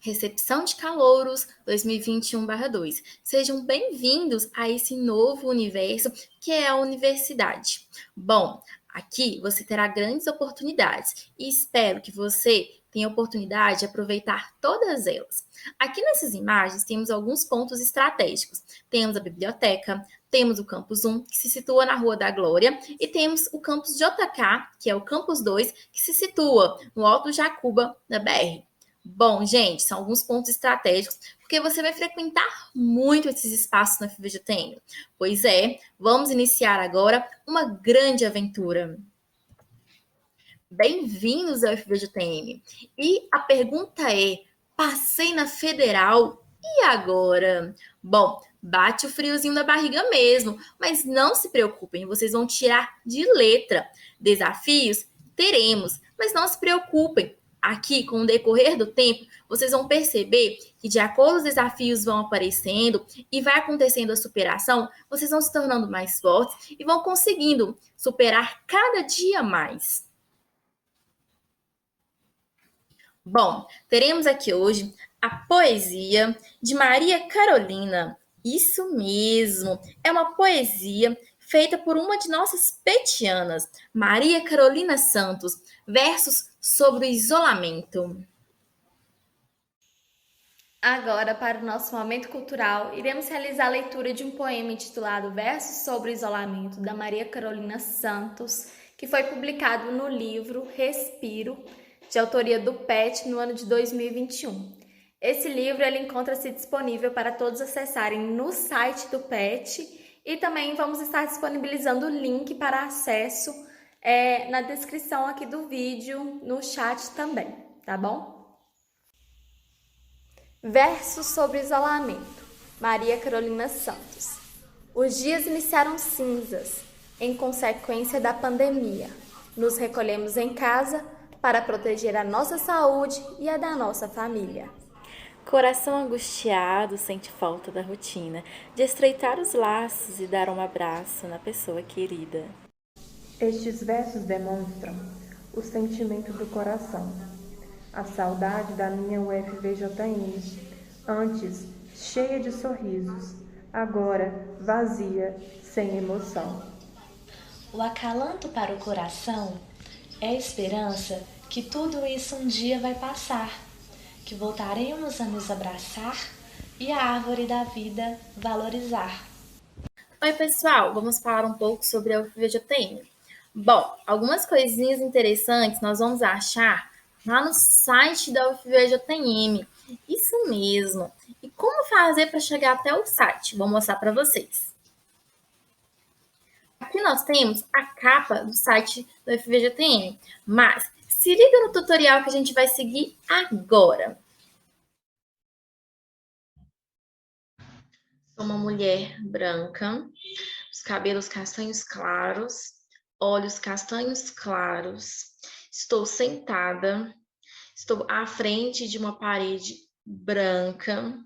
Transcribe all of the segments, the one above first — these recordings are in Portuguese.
Recepção de Calouros 2021/2. Sejam bem-vindos a esse novo universo que é a universidade. Bom, aqui você terá grandes oportunidades e espero que você tenha a oportunidade de aproveitar todas elas. Aqui nessas imagens temos alguns pontos estratégicos. Temos a biblioteca, temos o Campus 1, que se situa na Rua da Glória, e temos o Campus JK, que é o Campus 2, que se situa no Alto Jacuba, da BR. Bom, gente, são alguns pontos estratégicos, porque você vai frequentar muito esses espaços na FVJTM. Pois é, vamos iniciar agora uma grande aventura. Bem-vindos ao FVJTM. E a pergunta é: passei na Federal e agora? Bom, bate o friozinho da barriga mesmo, mas não se preocupem, vocês vão tirar de letra. Desafios teremos, mas não se preocupem. Aqui, com o decorrer do tempo, vocês vão perceber que, de acordo com os desafios vão aparecendo e vai acontecendo a superação, vocês vão se tornando mais fortes e vão conseguindo superar cada dia mais. Bom, teremos aqui hoje a poesia de Maria Carolina. Isso mesmo, é uma poesia feita por uma de nossas petianas, Maria Carolina Santos, versos sobre o isolamento. Agora, para o nosso momento cultural, iremos realizar a leitura de um poema intitulado Versos sobre o Isolamento, da Maria Carolina Santos, que foi publicado no livro Respiro, de autoria do PET, no ano de 2021. Esse livro ele encontra-se disponível para todos acessarem no site do PET e também vamos estar disponibilizando o link para acesso na descrição aqui do vídeo, no chat também, tá bom? Versos sobre isolamento, Maria Carolina Santos. Os dias iniciaram cinzas, em consequência da pandemia. Nos recolhemos em casa para proteger a nossa saúde e a da nossa família. Coração angustiado sente falta da rotina, de estreitar os laços e dar um abraço na pessoa querida. Estes versos demonstram o sentimento do coração. A saudade da minha UFVJM, antes cheia de sorrisos, agora vazia, sem emoção. O acalanto para o coração é a esperança que tudo isso um dia vai passar, que voltaremos a nos abraçar e a árvore da vida valorizar. Oi, pessoal, vamos falar um pouco sobre a UFVJTM. Bom, algumas coisinhas interessantes nós vamos achar lá no site da UFVJTM. Isso mesmo. E como fazer para chegar até o site? Vou mostrar para vocês. Aqui nós temos a capa do site do UFVJTM, mas se liga no tutorial que a gente vai seguir agora. Sou uma mulher branca, os cabelos castanhos claros, olhos castanhos claros. Estou sentada, estou à frente de uma parede branca.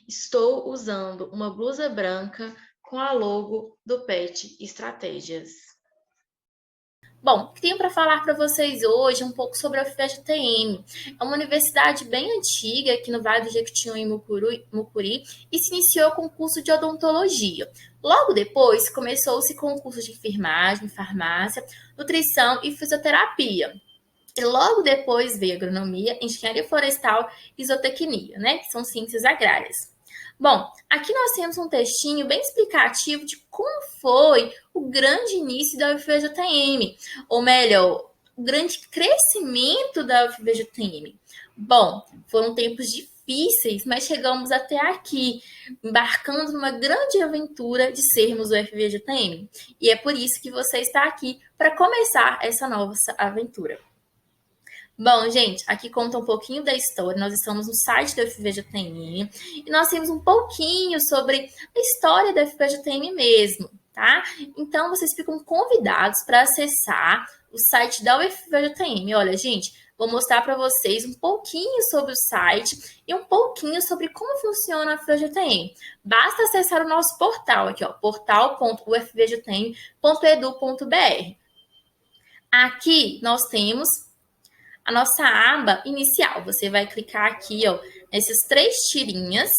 Estou usando uma blusa branca com a logo do PET Estratégias. Bom, o que tenho para falar para vocês hoje é um pouco sobre a UFVJTM. É uma universidade bem antiga aqui no Vale do Jequitinhonha e Mucuri e se iniciou com o curso de odontologia. Logo depois, começou-se com o curso de enfermagem, farmácia, nutrição e fisioterapia. E logo depois veio agronomia, engenharia florestal e zootecnia, né? Que são ciências agrárias. Bom, aqui nós temos um textinho bem explicativo de como foi o grande início da UFVJTM, ou melhor, o grande crescimento da UFVJTM. Bom, foram tempos difíceis, mas chegamos até aqui, embarcando numa grande aventura de sermos o UFVJTM. E é por isso que você está aqui para começar essa nova aventura. Bom, gente, aqui conta um pouquinho da história. Nós estamos no site da UFVJTM e nós temos um pouquinho sobre a história da UFVJTM mesmo, tá? Então, vocês ficam convidados para acessar o site da UFVJTM. Olha, gente, vou mostrar para vocês um pouquinho sobre o site e um pouquinho sobre como funciona a UFVJTM. Basta acessar o nosso portal aqui, ó, portal.ufvjtm.edu.br. Aqui nós temos a nossa aba inicial. Você vai clicar aqui, ó, nessas 3 tirinhas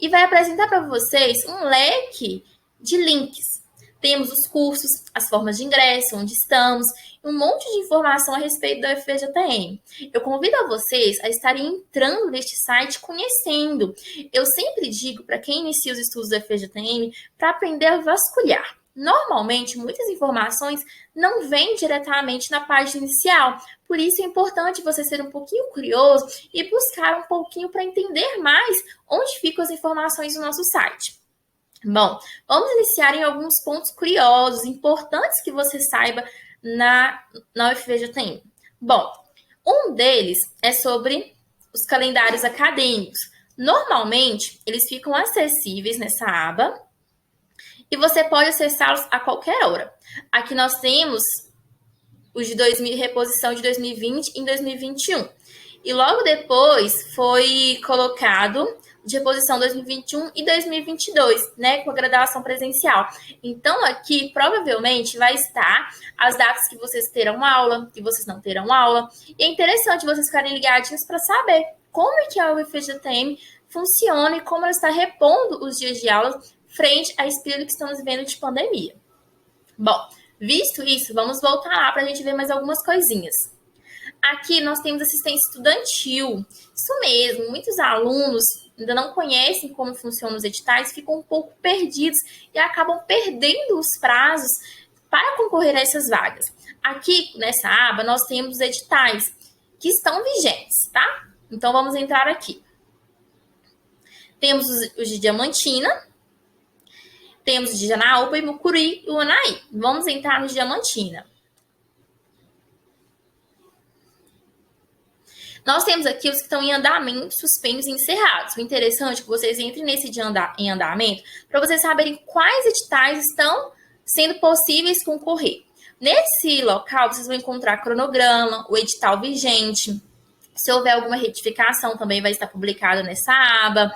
e vai apresentar para vocês um leque de links. Temos os cursos, as formas de ingresso, onde estamos, e um monte de informação a respeito da UFVJM. Eu convido a vocês a estarem entrando neste site, conhecendo. Eu sempre digo para quem inicia os estudos da UFVJM para aprender a vasculhar. Normalmente, muitas informações não vêm diretamente na página inicial. Por isso, é importante você ser um pouquinho curioso e buscar um pouquinho para entender mais onde ficam as informações do nosso site. Bom, vamos iniciar em alguns pontos curiosos, importantes que você saiba na UFVJM. Bom, um deles é sobre os calendários acadêmicos. Normalmente, eles ficam acessíveis nessa aba e você pode acessá-los a qualquer hora. Aqui nós temos os de reposição de 2020 em 2021. E logo depois foi colocado de reposição 2021 e 2022, né, com a graduação presencial. Então, aqui, provavelmente, vai estar as datas que vocês terão aula, que vocês não terão aula. E é interessante vocês ficarem ligadinhos para saber como é que a UFVJM funciona e como ela está repondo os dias de aula frente a esse período que estamos vivendo de pandemia. Bom, visto isso, vamos voltar lá para a gente ver mais algumas coisinhas. Aqui nós temos assistência estudantil. Isso mesmo, muitos alunos ainda não conhecem como funcionam os editais, ficam um pouco perdidos e acabam perdendo os prazos para concorrer a essas vagas. Aqui nessa aba nós temos os editais que estão vigentes, tá? Então vamos entrar aqui. Temos os de Diamantina, temos os de Janaúba, Mucuri e Unaí. Vamos entrar no de Diamantina. Nós temos aqui os que estão em andamento, suspensos e encerrados. O interessante é que vocês entrem nesse em andamento para vocês saberem quais editais estão sendo possíveis concorrer. Nesse local, vocês vão encontrar cronograma, o edital vigente. Se houver alguma retificação, também vai estar publicado nessa aba.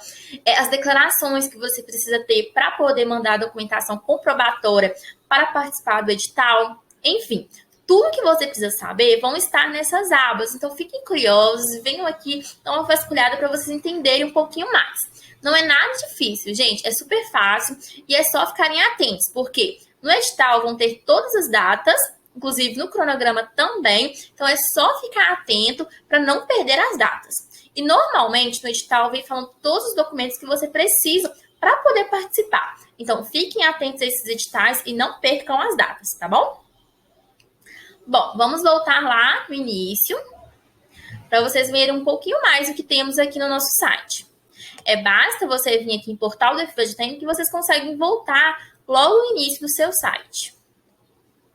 As declarações que você precisa ter para poder mandar a documentação comprobatória para participar do edital. Enfim, tudo que você precisa saber vão estar nessas abas. Então, fiquem curiosos, venham aqui, dar uma vasculhada para vocês entenderem um pouquinho mais. Não é nada difícil, gente, é super fácil e é só ficarem atentos, porque no edital vão ter todas as datas, inclusive no cronograma também, então é só ficar atento para não perder as datas. E normalmente no edital vem falando todos os documentos que você precisa para poder participar. Então, fiquem atentos a esses editais e não percam as datas, tá bom? Bom, vamos voltar lá no início, para vocês verem um pouquinho mais o que temos aqui no nosso site. Basta você vir aqui em Portal do UFVJM que vocês conseguem voltar logo no início do seu site.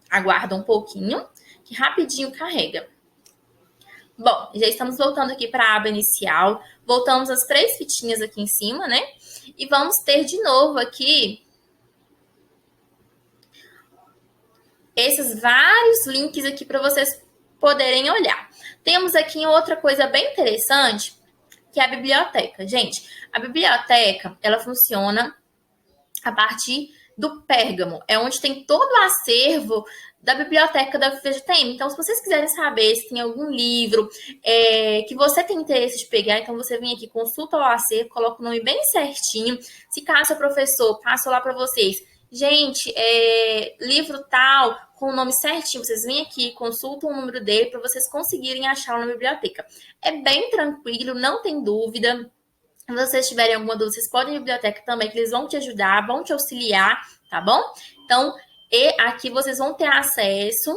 Aguarda um pouquinho, que rapidinho carrega. Bom, já estamos voltando aqui para a aba inicial. Voltamos as 3 fitinhas aqui em cima, né? E vamos ter de novo aqui esses vários links aqui para vocês poderem olhar. Temos aqui outra coisa bem interessante, que é a biblioteca. Gente, a biblioteca, ela funciona a partir do Pérgamo. É onde tem todo o acervo da biblioteca da UFVJM. Então, se vocês quiserem saber se tem algum livro que você tem interesse de pegar, então você vem aqui, consulta o acervo, coloca o nome bem certinho. Se caso o professor passa lá para vocês, gente, livro tal, com o nome certinho, vocês vêm aqui, consultam o número dele para vocês conseguirem achá-lo na biblioteca. É bem tranquilo, não tem dúvida. Se vocês tiverem alguma dúvida, vocês podem ir na biblioteca também, que eles vão te ajudar, vão te auxiliar, tá bom? Então, aqui vocês vão ter acesso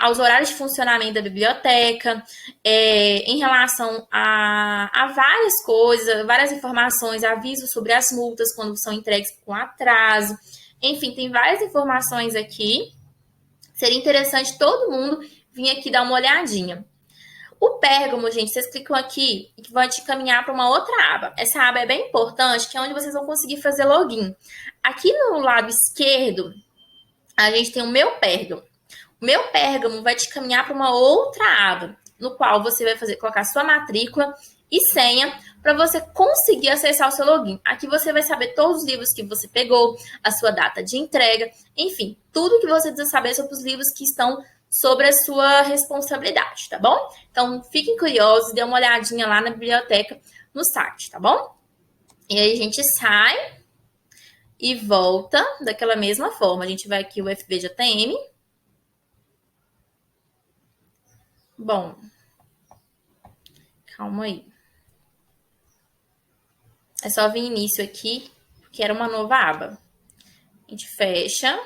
aos horários de funcionamento da biblioteca, em relação a várias coisas, várias informações, avisos sobre as multas quando são entregues com atraso. Enfim, tem várias informações aqui. Seria interessante todo mundo vir aqui dar uma olhadinha. O Pérgamo, gente, vocês clicam aqui e vão te encaminhar para uma outra aba. Essa aba é bem importante, que é onde vocês vão conseguir fazer login. Aqui no lado esquerdo, a gente tem o Meu Pérgamo. O Meu Pérgamo vai te encaminhar para uma outra aba, no qual você vai colocar sua matrícula e senha para você conseguir acessar o seu login. Aqui você vai saber todos os livros que você pegou, a sua data de entrega, enfim, tudo que você precisa saber sobre os livros que estão sobre a sua responsabilidade, tá bom? Então, fiquem curiosos, dê uma olhadinha lá na biblioteca, no site, tá bom? E aí a gente sai e volta daquela mesma forma. A gente vai aqui o FVJM. Bom, calma aí. É só vir início aqui, que era uma nova aba. A gente fecha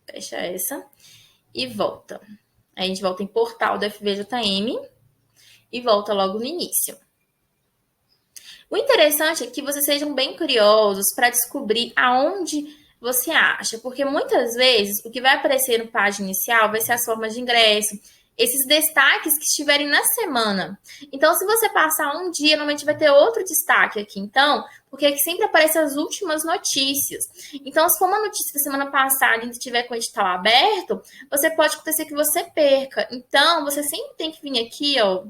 essa e volta. Aí a gente volta em portal do FVJM e volta logo no início. O interessante é que vocês sejam bem curiosos para descobrir aonde você acha, porque muitas vezes o que vai aparecer no página inicial vai ser as formas de ingresso, esses destaques que estiverem na semana. Então, se você passar um dia, normalmente vai ter outro destaque aqui. Então, porque aqui sempre aparecem as últimas notícias. Então, se for uma notícia da semana passada e estiver com o edital aberto, pode acontecer que você perca. Então, você sempre tem que vir aqui, ó,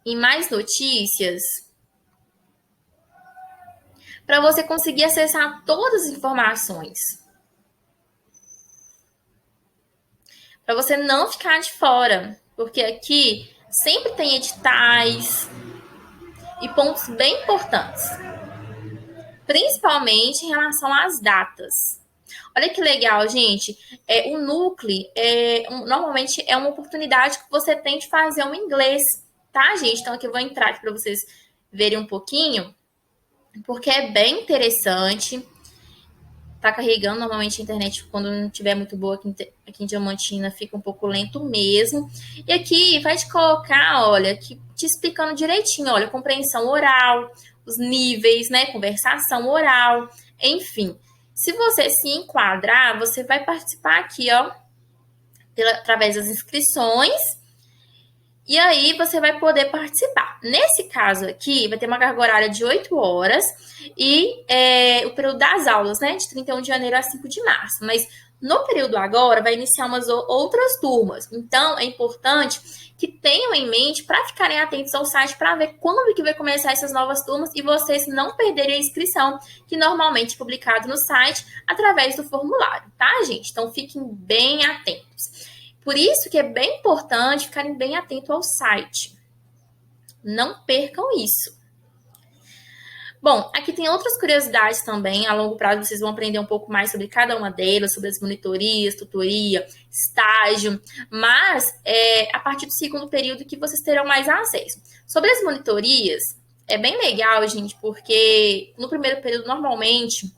em mais notícias, para você conseguir acessar todas as informações. Para você não ficar de fora, porque aqui sempre tem editais e pontos bem importantes, principalmente em relação às datas. Olha que legal, gente. O núcleo normalmente é uma oportunidade que você tem de fazer um inglês, tá, gente? Então aqui eu vou entrar aqui para vocês verem um pouquinho, porque é bem interessante. Tá carregando, normalmente a internet, quando não estiver muito boa aqui em Diamantina, fica um pouco lento mesmo. E aqui vai te colocar, olha, aqui te explicando direitinho, olha, compreensão oral, os níveis, né, conversação oral, enfim. Se você se enquadrar, você vai participar aqui, ó, através das inscrições. E aí você vai poder participar. Nesse caso aqui, vai ter uma carga horária de 8 horas e o período das aulas, né? De 31 de janeiro a 5 de março. Mas no período agora, vai iniciar umas outras turmas. Então, é importante que tenham em mente para ficarem atentos ao site para ver quando que vai começar essas novas turmas e vocês não perderem a inscrição, que normalmente é publicado no site através do formulário, tá, gente? Então, fiquem bem atentos. Por isso que é bem importante ficarem bem atentos ao site. Não percam isso. Bom, aqui tem outras curiosidades também. A longo prazo vocês vão aprender um pouco mais sobre cada uma delas, sobre as monitorias, tutoria, estágio. Mas a partir do segundo período que vocês terão mais acesso. Sobre as monitorias, é bem legal, gente, porque no primeiro período, normalmente,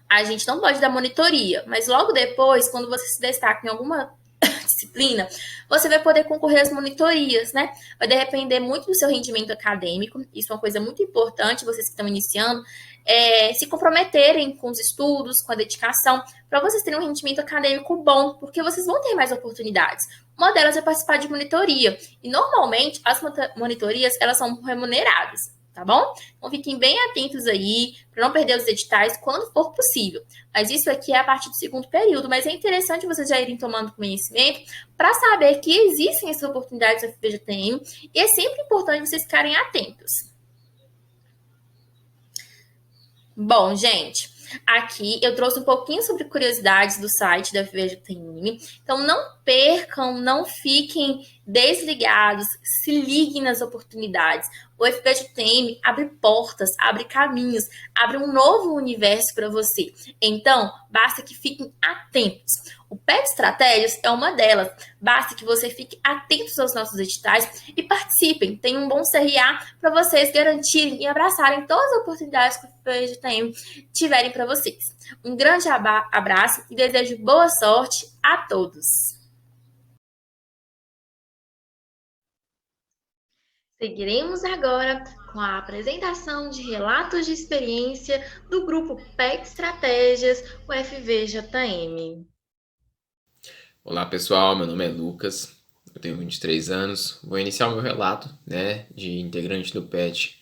a gente não pode dar monitoria. Mas logo depois, quando você se destaca em alguma disciplina, você vai poder concorrer às monitorias, né? Vai depender muito do seu rendimento acadêmico. Isso é uma coisa muito importante, vocês que estão iniciando, se comprometerem com os estudos, com a dedicação, para vocês terem um rendimento acadêmico bom, porque vocês vão ter mais oportunidades. Uma delas é participar de monitoria. E, normalmente, as monitorias, elas são remuneradas, tá bom? Então, fiquem bem atentos aí, para não perder os editais quando for possível. Mas isso aqui é a partir do segundo período, mas é interessante vocês já irem tomando conhecimento para saber que existem essas oportunidades no FVJM e é sempre importante vocês ficarem atentos. Bom, gente, aqui eu trouxe um pouquinho sobre curiosidades do site da FVJM. Então, não percam, não fiquem desligados, se liguem nas oportunidades. O FVJM abre portas, abre caminhos, abre um novo universo para você. Então, basta que fiquem atentos. O PET Estratégias é uma delas. Basta que você fique atentos aos nossos editais e participem. Tem um bom CRA para vocês garantirem e abraçarem todas as oportunidades que o FVJM tiverem para vocês. Um grande abraço e desejo boa sorte a todos. Seguiremos agora com a apresentação de relatos de experiência do grupo PET Estratégias, o FVJM. Olá pessoal, meu nome é Lucas, eu tenho 23 anos, vou iniciar o meu relato, de integrante do PET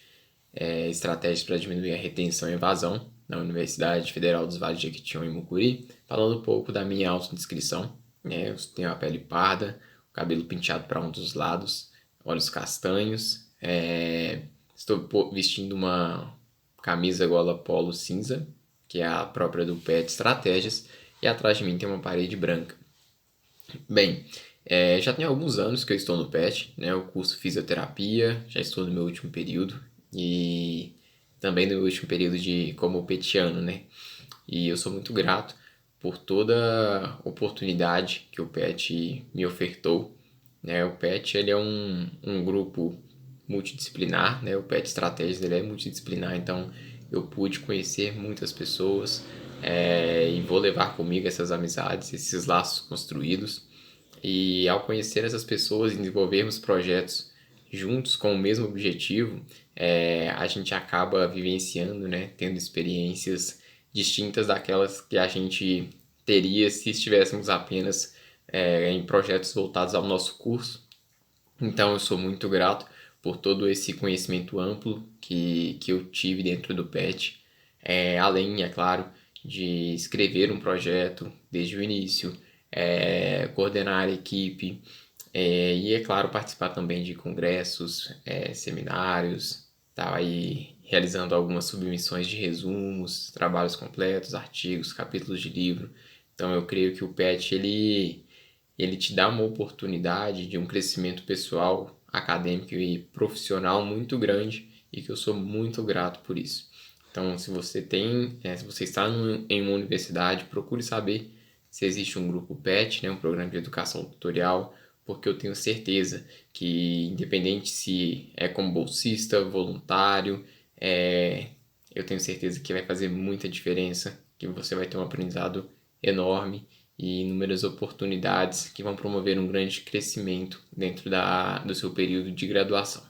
Estratégias para diminuir a retenção e evasão na Universidade Federal dos Vales de Jequitinhonha e Mucuri, falando um pouco da minha autodescrição. Eu tenho a pele parda, o cabelo penteado para um dos lados, olhos castanhos, estou vestindo uma camisa gola polo cinza, que é a própria do PET Estratégias, e atrás de mim tem uma parede branca. Bem, já tem alguns anos que eu estou no PET, né? O curso Fisioterapia, já estou no meu último período e também no último período como petiano, né? E eu sou muito grato por toda oportunidade que o PET me ofertou, né? O PET ele é um grupo multidisciplinar, né? O PET Estratégias ele é multidisciplinar, então eu pude conhecer muitas pessoas e vou levar comigo essas amizades, esses laços construídos. E ao conhecer essas pessoas e desenvolvermos projetos juntos com o mesmo objetivo, a gente acaba vivenciando, né? Tendo experiências distintas daquelas que a gente teria se estivéssemos apenas em projetos voltados ao nosso curso. Então eu sou muito grato por todo esse conhecimento amplo que eu tive dentro do PET, além, é claro, de escrever um projeto desde o início, coordenar a equipe e, é claro, participar também de congressos, seminários, tá aí realizando algumas submissões de resumos, trabalhos completos, artigos, capítulos de livro. Então eu creio que o PET ele te dá uma oportunidade de um crescimento pessoal, acadêmico e profissional muito grande e que eu sou muito grato por isso. Então, se você está em uma universidade, procure saber se existe um grupo PET, né, um programa de educação tutorial, porque eu tenho certeza que, independente se é como bolsista, voluntário, eu tenho certeza que vai fazer muita diferença, que você vai ter um aprendizado enorme e inúmeras oportunidades que vão promover um grande crescimento dentro do seu período de graduação.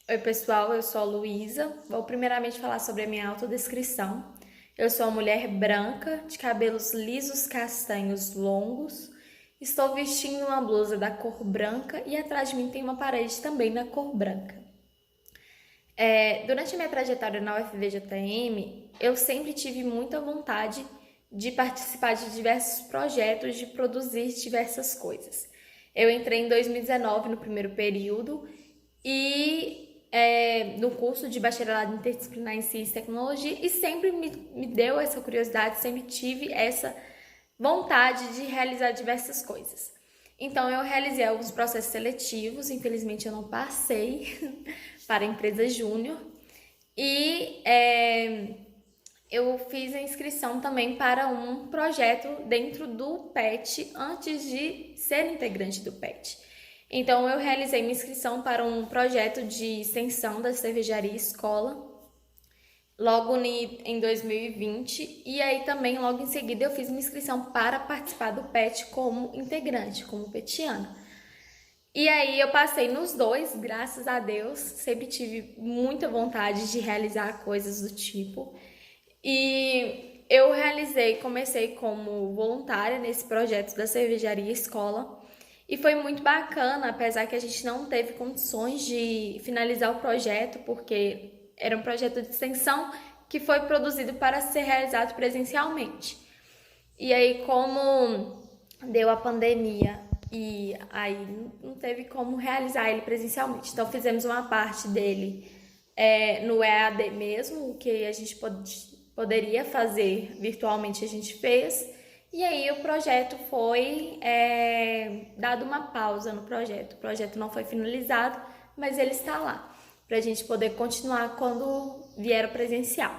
Oi, pessoal, eu sou a Luísa. Vou primeiramente falar sobre a minha autodescrição. Eu sou uma mulher branca, de cabelos lisos castanhos longos. Estou vestindo uma blusa da cor branca e atrás de mim tem uma parede também da cor branca. Durante a minha trajetória na UFVJM, eu sempre tive muita vontade de participar de diversos projetos, de produzir diversas coisas. Eu entrei em 2019 no primeiro período e no curso de bacharelado interdisciplinar em ciência e tecnologia e sempre me deu essa curiosidade, sempre tive essa vontade de realizar diversas coisas. Então eu realizei alguns processos seletivos, infelizmente eu não passei para a empresa júnior e eu fiz a inscrição também para um projeto dentro do PET antes de ser integrante do PET. Então, eu realizei minha inscrição para um projeto de extensão da cervejaria escola, logo em 2020, e aí também, logo em seguida, eu fiz minha inscrição para participar do PET como integrante, como petiana. E aí, eu passei nos dois, graças a Deus, sempre tive muita vontade de realizar coisas do tipo. E eu comecei como voluntária nesse projeto da cervejaria escola, e foi muito bacana, apesar que a gente não teve condições de finalizar o projeto, porque era um projeto de extensão que foi produzido para ser realizado presencialmente. E aí, como deu a pandemia e aí não teve como realizar ele presencialmente, então fizemos uma parte dele no EAD mesmo, o que a gente poderia fazer virtualmente a gente fez. E aí o projeto foi dado uma pausa no projeto. O projeto não foi finalizado, mas ele está lá, para a gente poder continuar quando vier o presencial.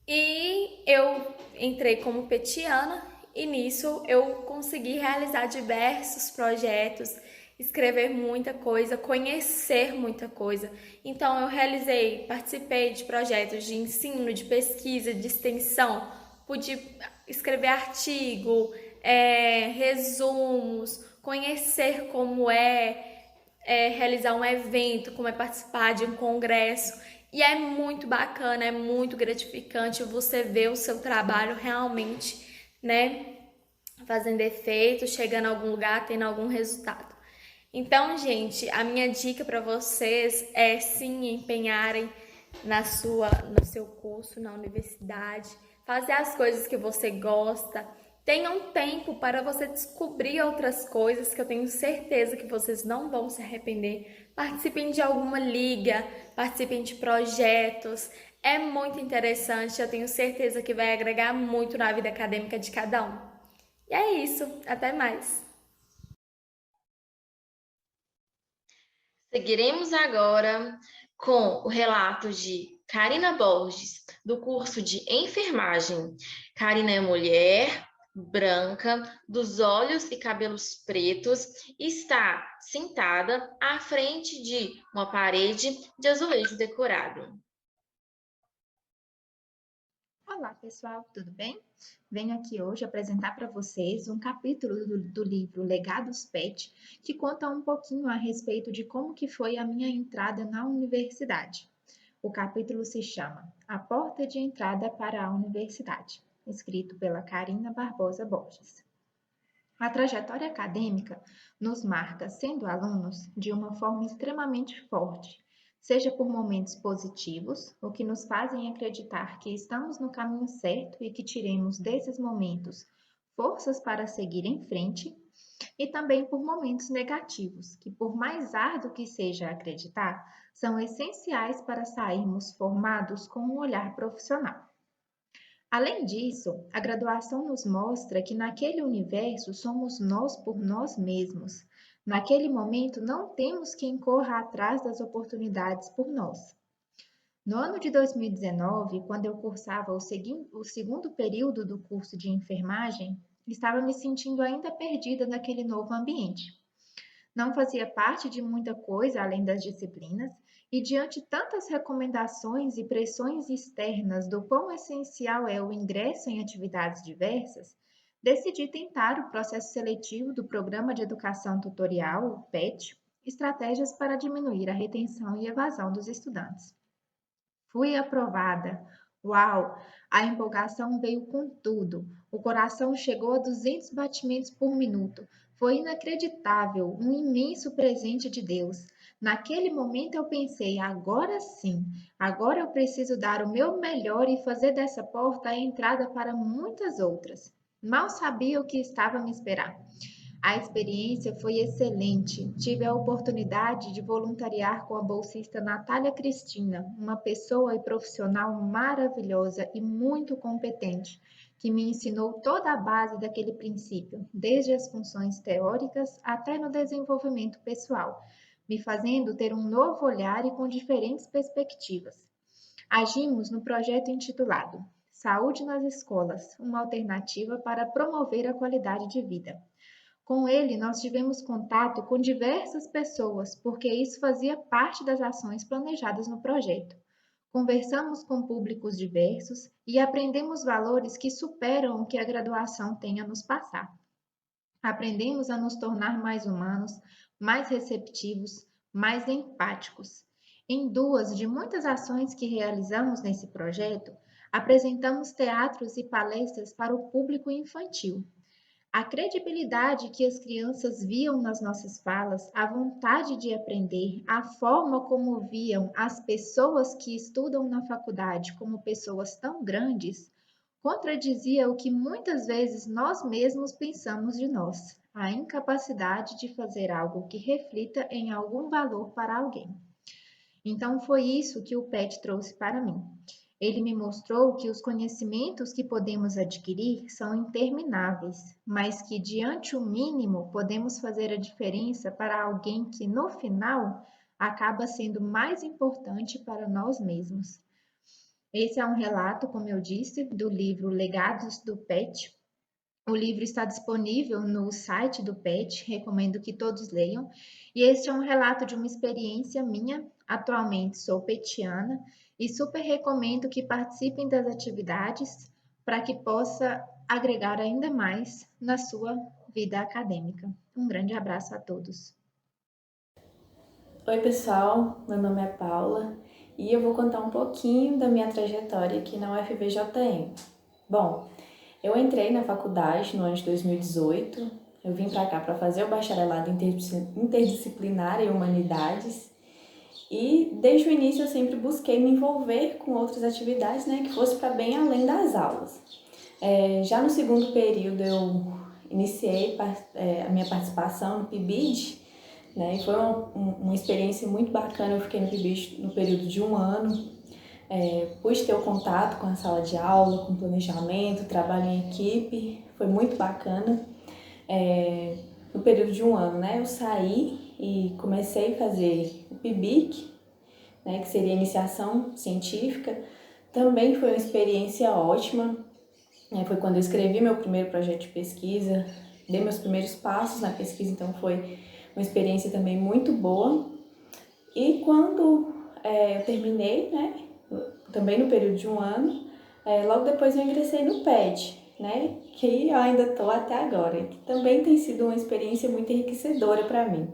E eu entrei como petiana e nisso eu consegui realizar diversos projetos, escrever muita coisa, conhecer muita coisa. Então eu participei de projetos de ensino, de pesquisa, de extensão, pude escrever artigo, resumos, conhecer como realizar um evento, como é participar de um congresso. E é muito bacana, é muito gratificante você ver o seu trabalho realmente, né, fazendo efeito, chegando a algum lugar, tendo algum resultado. Então, gente, a minha dica para vocês é sim empenharem no seu curso, na universidade, fazer as coisas que você gosta. Tenha um tempo para você descobrir outras coisas que eu tenho certeza que vocês não vão se arrepender. Participem de alguma liga, participem de projetos. É muito interessante, eu tenho certeza que vai agregar muito na vida acadêmica de cada um. E é isso, até mais! Seguiremos agora com o relato de Karina Borges, do curso de enfermagem. Karina é mulher, branca, dos olhos e cabelos pretos, e está sentada à frente de uma parede de azulejo decorado. Olá, pessoal, tudo bem? Venho aqui hoje apresentar para vocês um capítulo do livro Legados PET, que conta um pouquinho a respeito de como que foi a minha entrada na universidade. O capítulo se chama A Porta de Entrada para a Universidade, escrito pela Karina Barbosa Borges. A trajetória acadêmica nos marca, sendo alunos, de uma forma extremamente forte, seja por momentos positivos, o que nos fazem acreditar que estamos no caminho certo e que tiremos desses momentos forças para seguir em frente, e também por momentos negativos, que por mais árduo que seja acreditar, são essenciais para sairmos formados com um olhar profissional. Além disso, a graduação nos mostra que naquele universo somos nós por nós mesmos. Naquele momento, não temos quem corra atrás das oportunidades por nós. No ano de 2019, quando eu cursava o segundo período do curso de enfermagem, estava me sentindo ainda perdida naquele novo ambiente. Não fazia parte de muita coisa além das disciplinas, e diante de tantas recomendações e pressões externas do quão essencial é o ingresso em atividades diversas, decidi tentar o processo seletivo do Programa de Educação Tutorial, o PET, estratégias para diminuir a retenção e evasão dos estudantes. Fui aprovada. Uau! A empolgação veio com tudo. O coração chegou a 200 batimentos por minuto. Foi inacreditável, um imenso presente de Deus. Naquele momento eu pensei, agora sim, agora eu preciso dar o meu melhor e fazer dessa porta a entrada para muitas outras. Mal sabia o que estava a me esperar. A experiência foi excelente. Tive a oportunidade de voluntariar com a bolsista Natália Cristina, uma pessoa e profissional maravilhosa e muito competente, que me ensinou toda a base daquele princípio, desde as funções teóricas até no desenvolvimento pessoal, me fazendo ter um novo olhar e com diferentes perspectivas. Agimos no projeto intitulado Saúde nas Escolas, uma alternativa para promover a qualidade de vida. Com ele, nós tivemos contato com diversas pessoas, porque isso fazia parte das ações planejadas no projeto. Conversamos com públicos diversos e aprendemos valores que superam o que a graduação tem a nos passar. Aprendemos a nos tornar mais humanos, mais receptivos, mais empáticos. Em duas de muitas ações que realizamos nesse projeto, apresentamos teatros e palestras para o público infantil. A credibilidade que as crianças viam nas nossas falas, a vontade de aprender, a forma como viam as pessoas que estudam na faculdade como pessoas tão grandes, contradizia o que muitas vezes nós mesmos pensamos de nós, a incapacidade de fazer algo que reflita em algum valor para alguém. Então foi isso que o PET trouxe para mim. Ele me mostrou que os conhecimentos que podemos adquirir são intermináveis, mas que diante o mínimo podemos fazer a diferença para alguém que no final acaba sendo mais importante para nós mesmos. Esse é um relato, como eu disse, do livro Legados do PET. O livro está disponível no site do PET, recomendo que todos leiam. E este é um relato de uma experiência minha. Atualmente sou petiana e super recomendo que participem das atividades para que possa agregar ainda mais na sua vida acadêmica. Um grande abraço a todos. Oi pessoal, meu nome é Paula e eu vou contar um pouquinho da minha trajetória aqui na UFVJM. Bom, eu entrei na faculdade no ano de 2018, eu vim para cá para fazer o bacharelado interdisciplinar em Humanidades e desde o início eu sempre busquei me envolver com outras atividades, né, que fosse para bem além das aulas. Já no segundo período eu iniciei a minha participação no PIBID, né, e foi uma experiência muito bacana. Eu fiquei no PIBID no período de 1 ano, pude ter o contato com a sala de aula, com planejamento, trabalho em equipe. foi muito bacana. No período de um ano, né, eu saí e comecei a fazer o PIBIC, né, que seria iniciação científica. Também foi uma experiência ótima, né, foi quando eu escrevi meu primeiro projeto de pesquisa, dei meus primeiros passos na pesquisa, então foi uma experiência também muito boa. E quando eu terminei, né, também no período de um ano, logo depois eu ingressei no PET, né, que eu ainda estou até agora, que também tem sido uma experiência muito enriquecedora para mim.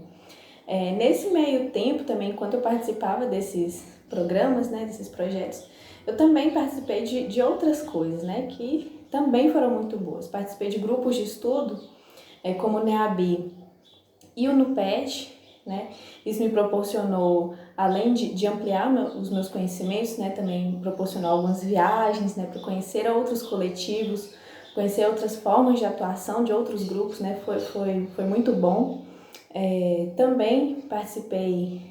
Nesse meio tempo também, enquanto eu participava desses programas, né, desses projetos, eu também participei de outras coisas, né, que também foram muito boas. Participei de grupos de estudo, como o NEABI e o NUPET, né, isso me proporcionou, além de ampliar os meus conhecimentos, né, também me proporcionou algumas viagens, né, para conhecer outros coletivos, conhecer outras formas de atuação de outros grupos, né, foi muito bom. Também participei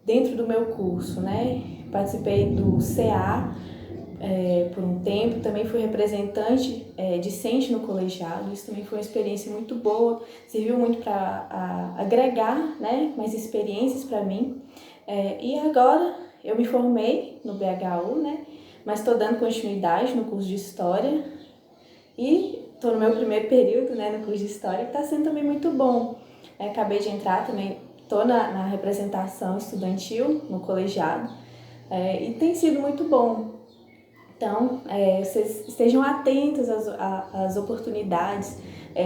dentro do meu curso, né, participei do CA por um tempo, também fui representante discente no colegiado, isso também foi uma experiência muito boa, serviu muito para agregar, né, mais experiências para mim. E agora eu me formei no BHU, né, mas estou dando continuidade no curso de História e estou no meu primeiro período, né, no curso de História, que está sendo também muito bom. Acabei de entrar também, estou na representação estudantil no colegiado e tem sido muito bom. Então, vocês estejam atentos às oportunidades,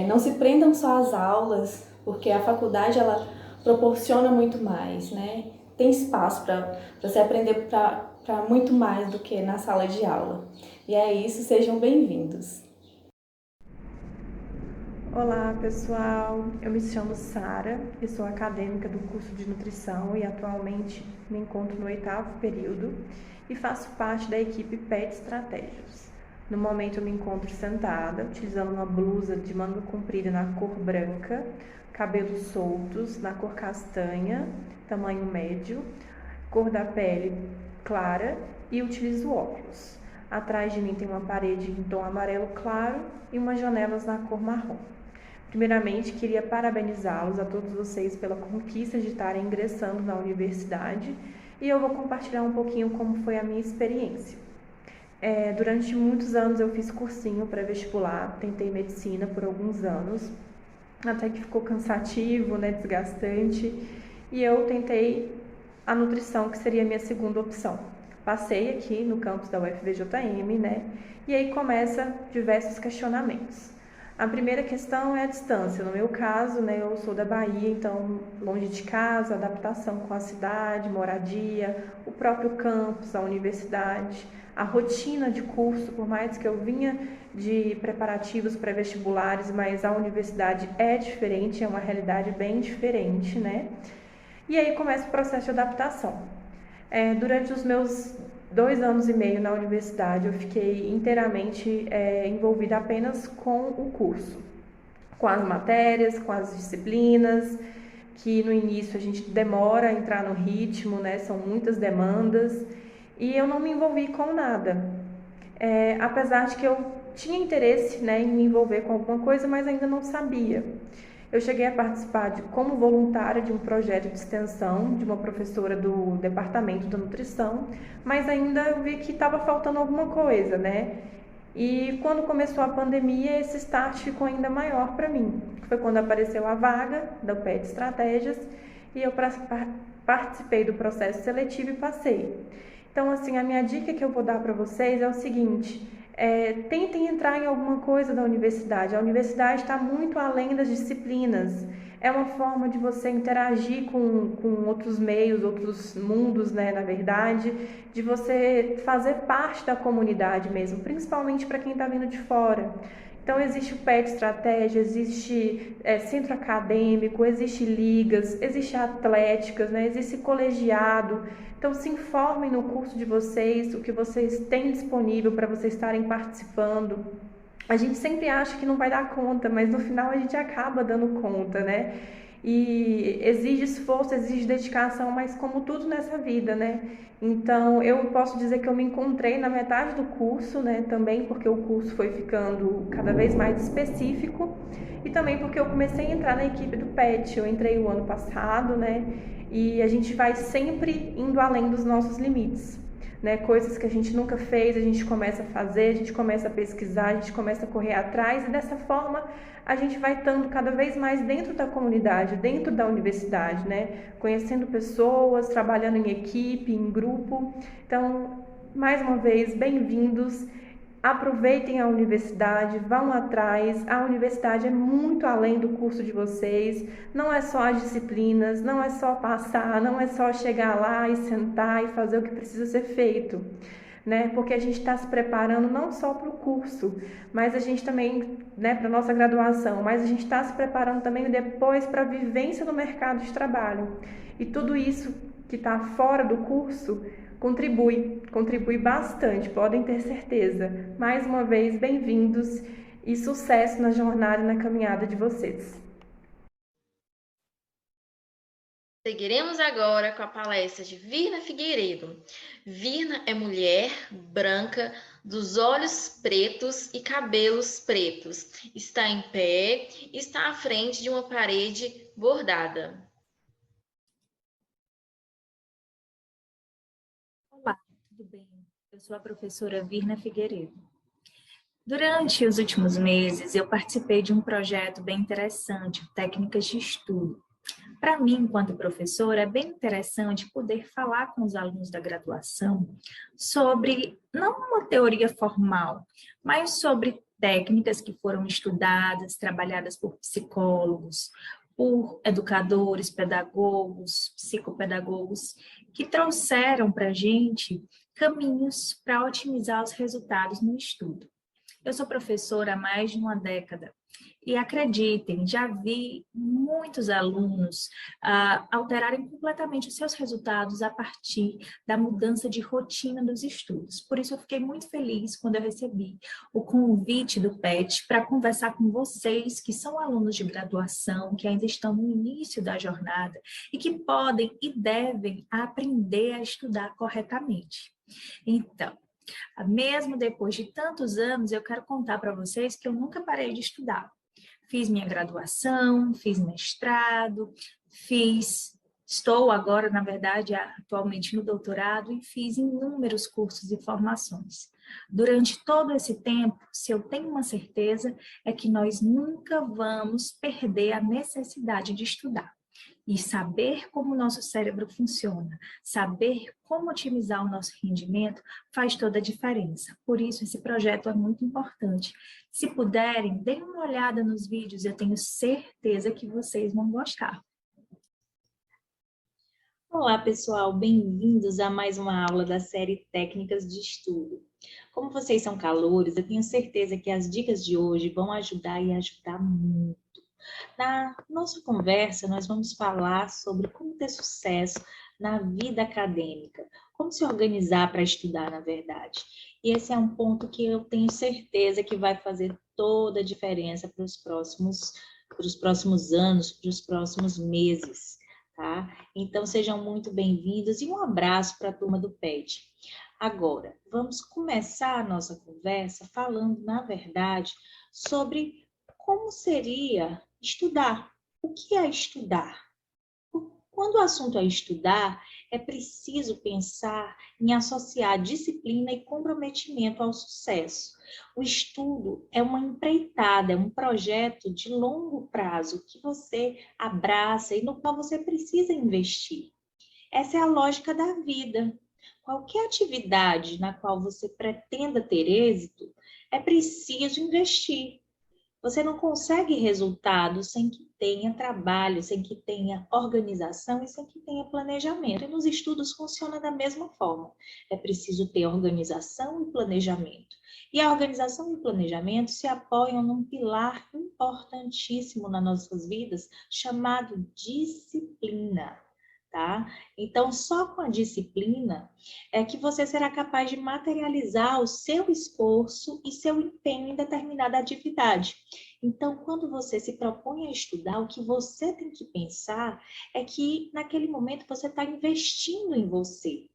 não se prendam só às aulas, porque a faculdade ela proporciona muito mais, né? Tem espaço para você aprender para muito mais do que na sala de aula. E é isso, sejam bem-vindos. Olá pessoal, eu me chamo Sara e sou acadêmica do curso de nutrição e atualmente me encontro no 8º período e faço parte da equipe PET Estratégias. No momento eu me encontro sentada, utilizando uma blusa de manga comprida na cor branca, cabelos soltos na cor castanha, tamanho médio, cor da pele clara e utilizo óculos. Atrás de mim tem uma parede em tom amarelo claro e umas janelas na cor marrom. Primeiramente, queria parabenizá-los a todos vocês pela conquista de estarem ingressando na universidade e eu vou compartilhar um pouquinho como foi a minha experiência. Durante muitos anos eu fiz cursinho pré-vestibular, tentei medicina por alguns anos, até que ficou cansativo, né, desgastante, e eu tentei a nutrição, que seria a minha segunda opção. Passei aqui no campus da UFVJM, né, e aí começa diversos questionamentos. A primeira questão é a distância. No meu caso, né, eu sou da Bahia, então longe de casa, adaptação com a cidade, moradia, o próprio campus, a universidade, a rotina de curso, por mais que eu vinha de preparativos pré-vestibulares, mas a universidade é diferente, é uma realidade bem diferente, né? E aí começa o processo de adaptação. Durante os meus 2 anos e meio na universidade, eu fiquei inteiramente envolvida apenas com o curso, com as matérias, com as disciplinas, que no início a gente demora a entrar no ritmo, né? São muitas demandas, e eu não me envolvi com nada. Apesar de que eu tinha interesse, né, em me envolver com alguma coisa, mas ainda não sabia. Eu cheguei a participar como voluntária de um projeto de extensão de uma professora do departamento da nutrição, mas ainda eu vi que estava faltando alguma coisa, né? E quando começou a pandemia, esse start ficou ainda maior para mim. Foi quando apareceu a vaga da PET Estratégias e eu participei do processo seletivo e passei. Então, assim, a minha dica que eu vou dar para vocês é o seguinte: tentem entrar em alguma coisa da universidade. A universidade está muito além das disciplinas. É uma forma de você interagir com outros meios, outros mundos, né, na verdade, de você fazer parte da comunidade mesmo, principalmente para quem está vindo de fora. Então, existe o PET Estratégia, existe centro acadêmico, existe ligas, existe atléticas, né, existe colegiado. Então, se informem no curso de vocês, o que vocês têm disponível para vocês estarem participando. A gente sempre acha que não vai dar conta, mas no final a gente acaba dando conta, né? e exige esforço, exige dedicação, mas como tudo nessa vida, né? Então, eu posso dizer que eu me encontrei na metade do curso, né? Também porque o curso foi ficando cada vez mais específico e também porque eu comecei a entrar na equipe do PET. Eu entrei o ano passado, né? E a gente vai sempre indo além dos nossos limites, né? Coisas que a gente nunca fez, a gente começa a fazer, a gente começa a pesquisar, a gente começa a correr atrás e dessa forma a gente vai estando cada vez mais dentro da comunidade, dentro da universidade, né? Conhecendo pessoas, trabalhando em equipe, em grupo. Então, mais uma vez, bem-vindos. Aproveitem a universidade, vão atrás. A universidade é muito além do curso de vocês. Não é só as disciplinas, não é só passar, não é só chegar lá e sentar e fazer o que precisa ser feito, né? Porque a gente está se preparando não só para o curso, mas a gente também, né, para a nossa graduação, mas a gente está se preparando também depois para a vivência no mercado de trabalho. E tudo isso que está fora do curso contribui bastante, podem ter certeza. Mais uma vez, bem-vindos e sucesso na jornada e na caminhada de vocês. Seguiremos agora com a palestra de Virna Figueiredo. Virna é mulher branca, dos olhos pretos e cabelos pretos. Está em pé e está à frente de uma parede bordada. Olá, tudo bem? Eu sou a professora Virna Figueiredo. Durante os últimos meses, eu participei de um projeto bem interessante, Técnicas de Estudo. Para mim, enquanto professora, é bem interessante poder falar com os alunos da graduação sobre, não uma teoria formal, mas sobre técnicas que foram estudadas, trabalhadas por psicólogos, por educadores, pedagogos, psicopedagogos, que trouxeram para a gente caminhos para otimizar os resultados no estudo. Eu sou professora há mais de uma década e acreditem, já vi muitos alunos alterarem completamente os seus resultados a partir da mudança de rotina dos estudos. Por isso eu fiquei muito feliz quando eu recebi o convite do PET para conversar com vocês que são alunos de graduação, que ainda estão no início da jornada e que podem e devem aprender a estudar corretamente. Então, mesmo depois de tantos anos, eu quero contar para vocês que eu nunca parei de estudar. Fiz minha graduação, fiz mestrado, estou agora, na verdade, atualmente no doutorado e fiz inúmeros cursos e formações. Durante todo esse tempo, se eu tenho uma certeza, é que nós nunca vamos perder a necessidade de estudar. E saber como o nosso cérebro funciona, saber como otimizar o nosso rendimento faz toda a diferença. Por isso, esse projeto é muito importante. Se puderem, deem uma olhada nos vídeos, eu tenho certeza que vocês vão gostar. Olá, pessoal, bem-vindos a mais uma aula da série Técnicas de Estudo. Como vocês são calouros, eu tenho certeza que as dicas de hoje vão ajudar e ajudar muito. Na nossa conversa, nós vamos falar sobre como ter sucesso na vida acadêmica, como se organizar para estudar, na verdade. E esse é um ponto que eu tenho certeza que vai fazer toda a diferença para os próximos anos, para os próximos meses, tá? Então, sejam muito bem-vindos e um abraço para a turma do PET. Agora, vamos começar a nossa conversa falando, na verdade, sobre como seria estudar. O que é estudar? Quando o assunto é estudar, é preciso pensar em associar disciplina e comprometimento ao sucesso. O estudo é uma empreitada, é um projeto de longo prazo que você abraça e no qual você precisa investir. Essa é a lógica da vida. Qualquer atividade na qual você pretenda ter êxito, é preciso investir. Você não consegue resultado sem que tenha trabalho, sem que tenha organização e sem que tenha planejamento. E nos estudos funciona da mesma forma. É preciso ter organização e planejamento. E a organização e o planejamento se apoiam num pilar importantíssimo nas nossas vidas, chamado disciplina. Tá? Então, só com a disciplina é que você será capaz de materializar o seu esforço e seu empenho em determinada atividade. Então, quando você se propõe a estudar, o que você tem que pensar é que naquele momento você está investindo em você.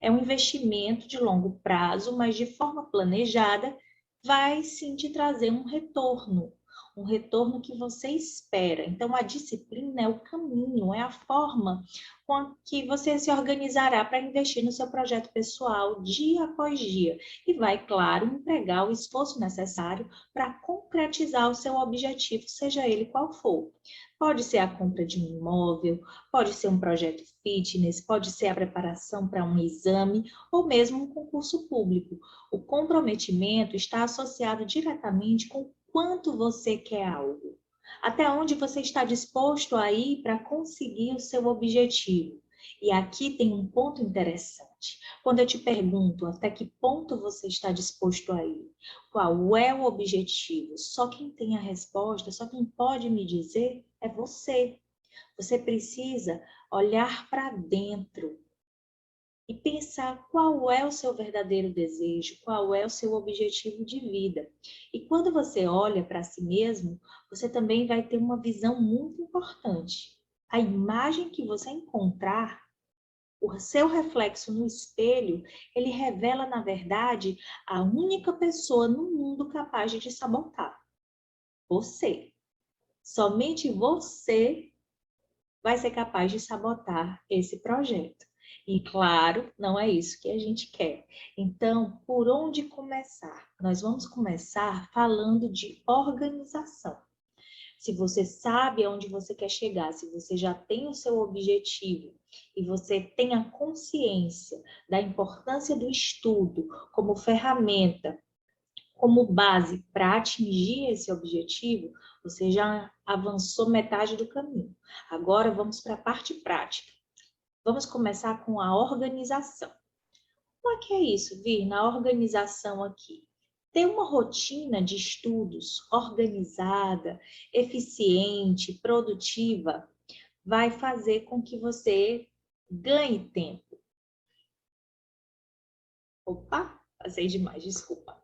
É um investimento de longo prazo, mas de forma planejada, vai sim te trazer um retorno que você espera. Então, a disciplina é o caminho, é a forma com que você se organizará para investir no seu projeto pessoal dia após dia. E vai, claro, empregar o esforço necessário para concretizar o seu objetivo, seja ele qual for. Pode ser a compra de um imóvel, pode ser um projeto fitness, pode ser a preparação para um exame ou mesmo um concurso público. O comprometimento está associado diretamente com quanto você quer algo. Até onde você está disposto a ir para conseguir o seu objetivo. E aqui tem um ponto interessante. Quando eu te pergunto até que ponto você está disposto a ir, qual é o objetivo, só quem tem a resposta, só quem pode me dizer é você. Você precisa olhar para dentro e pensar qual é o seu verdadeiro desejo, qual é o seu objetivo de vida. E quando você olha para si mesmo, você também vai ter uma visão muito importante. A imagem que você encontrar, o seu reflexo no espelho, ele revela, na verdade, a única pessoa no mundo capaz de te sabotar. Você. Somente você vai ser capaz de sabotar esse projeto. E, claro, não é isso que a gente quer. Então, por onde começar? Nós vamos começar falando de organização. Se você sabe aonde você quer chegar, se você já tem o seu objetivo e você tem a consciência da importância do estudo como ferramenta, como base para atingir esse objetivo, você já avançou metade do caminho. Agora vamos para a parte prática. Vamos começar com a organização. O que é isso, Vir? Na organização aqui. Ter uma rotina de estudos organizada, eficiente, produtiva, vai fazer com que você ganhe tempo. Opa, passei demais, desculpa.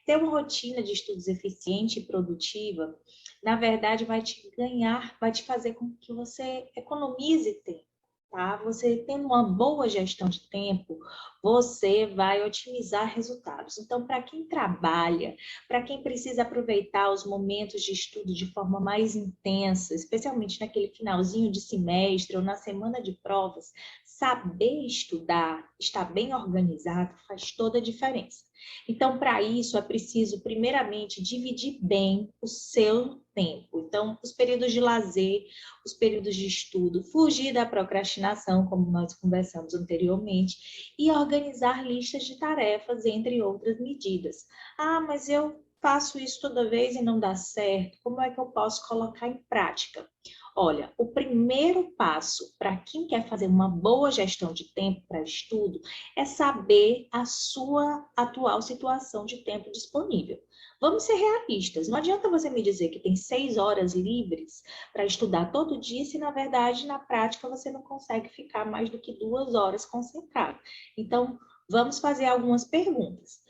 Ter uma rotina de estudos eficiente e produtiva, na verdade, vai te fazer com que você economize tempo. Tá? Você tendo uma boa gestão de tempo, você vai otimizar resultados. Então, para quem trabalha, para quem precisa aproveitar os momentos de estudo de forma mais intensa, especialmente naquele finalzinho de semestre ou na semana de provas, saber estudar, estar bem organizado, faz toda a diferença. Então, para isso, é preciso, primeiramente, dividir bem o seu tempo. Então, os períodos de lazer, os períodos de estudo, fugir da procrastinação, como nós conversamos anteriormente, e organizar listas de tarefas, entre outras medidas. Ah, mas eu faço isso toda vez e não dá certo. Como é que eu posso colocar em prática? Olha, o primeiro passo para quem quer fazer uma boa gestão de tempo para estudo é saber a sua atual situação de tempo disponível. Vamos ser realistas, não adianta você me dizer que tem 6 horas livres para estudar todo dia, se na verdade, na prática, você não consegue ficar mais do que 2 horas concentrado. Então, vamos fazer algumas perguntas.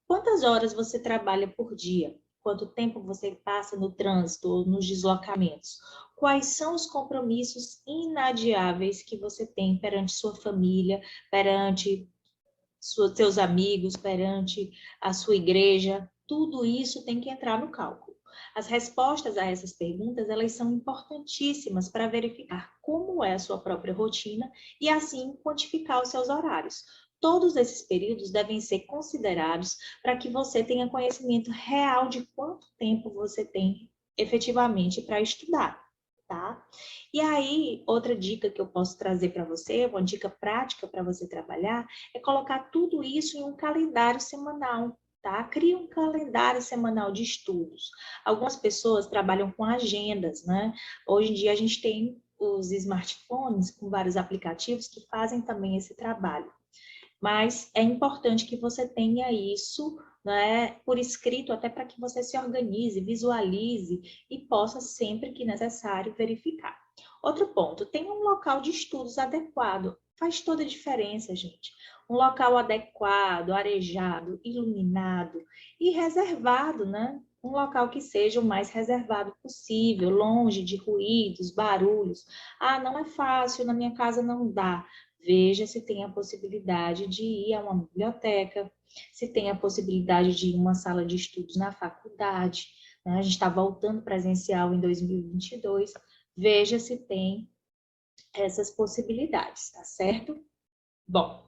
Quantas horas você trabalha por dia? Quanto tempo você passa no trânsito ou nos deslocamentos? Quais são os compromissos inadiáveis que você tem perante sua família, perante seus amigos, perante a sua igreja? Tudo isso tem que entrar no cálculo. As respostas a essas perguntas, elas são importantíssimas para verificar como é a sua própria rotina e assim quantificar os seus horários. Todos esses períodos devem ser considerados para que você tenha conhecimento real de quanto tempo você tem efetivamente para estudar, tá? E aí, outra dica que eu posso trazer para você, uma dica prática para você trabalhar, é colocar tudo isso em um calendário semanal, tá? Cria um calendário semanal de estudos. Algumas pessoas trabalham com agendas, né? Hoje em dia a gente tem os smartphones com vários aplicativos que fazem também esse trabalho. Mas é importante que você tenha isso, né, por escrito, até para que você se organize, visualize e possa, sempre que necessário, verificar. Outro ponto, tenha um local de estudos adequado. Faz toda a diferença, gente. Um local adequado, arejado, iluminado e reservado, né? um local que seja o mais reservado possível, longe de ruídos, barulhos. Ah, não é fácil, na minha casa não dá. Veja se tem a possibilidade de ir a uma biblioteca, se tem a possibilidade de ir a uma sala de estudos na faculdade, né? A gente está voltando presencial em 2022. Veja se tem essas possibilidades, tá certo? Bom,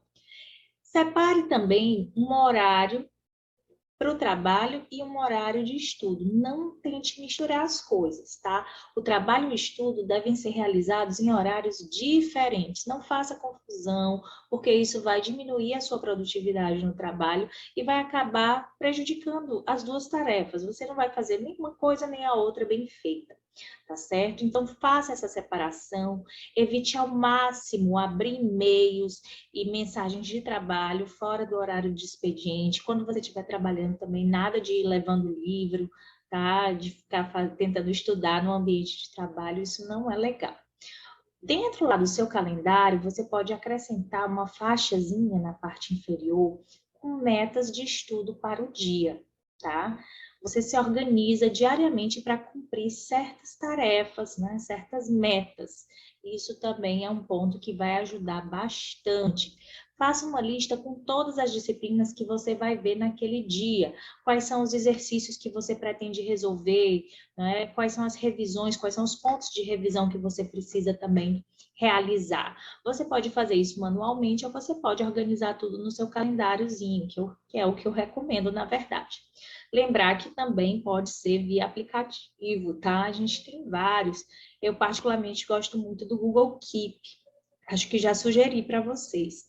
separe também um horário para o trabalho e um horário de estudo. Não tente misturar as coisas, tá? O trabalho e o estudo devem ser realizados em horários diferentes. Não faça confusão, porque isso vai diminuir a sua produtividade no trabalho e vai acabar prejudicando as duas tarefas. Você não vai fazer nenhuma coisa nem a outra bem feita. Tá certo? Então, faça essa separação, evite ao máximo abrir e-mails e mensagens de trabalho fora do horário de expediente. Quando você estiver trabalhando também, nada de ir levando livro, tá? De ficar tentando estudar no ambiente de trabalho, isso não é legal. Dentro lá do seu calendário, você pode acrescentar uma faixazinha na parte inferior com metas de estudo para o dia, tá? Você se organiza diariamente para cumprir certas tarefas, né? Certas metas. Isso também é um ponto que vai ajudar bastante. Faça uma lista com todas as disciplinas que você vai ver naquele dia. Quais são os exercícios que você pretende resolver, né? Quais são as revisões, quais são os pontos de revisão que você precisa também realizar. Você pode fazer isso manualmente ou você pode organizar tudo no seu calendáriozinho, que é o que eu recomendo, na verdade. Lembrar que também pode ser via aplicativo, tá? A gente tem vários. Eu particularmente gosto muito do Google Keep. Acho que já sugeri para vocês,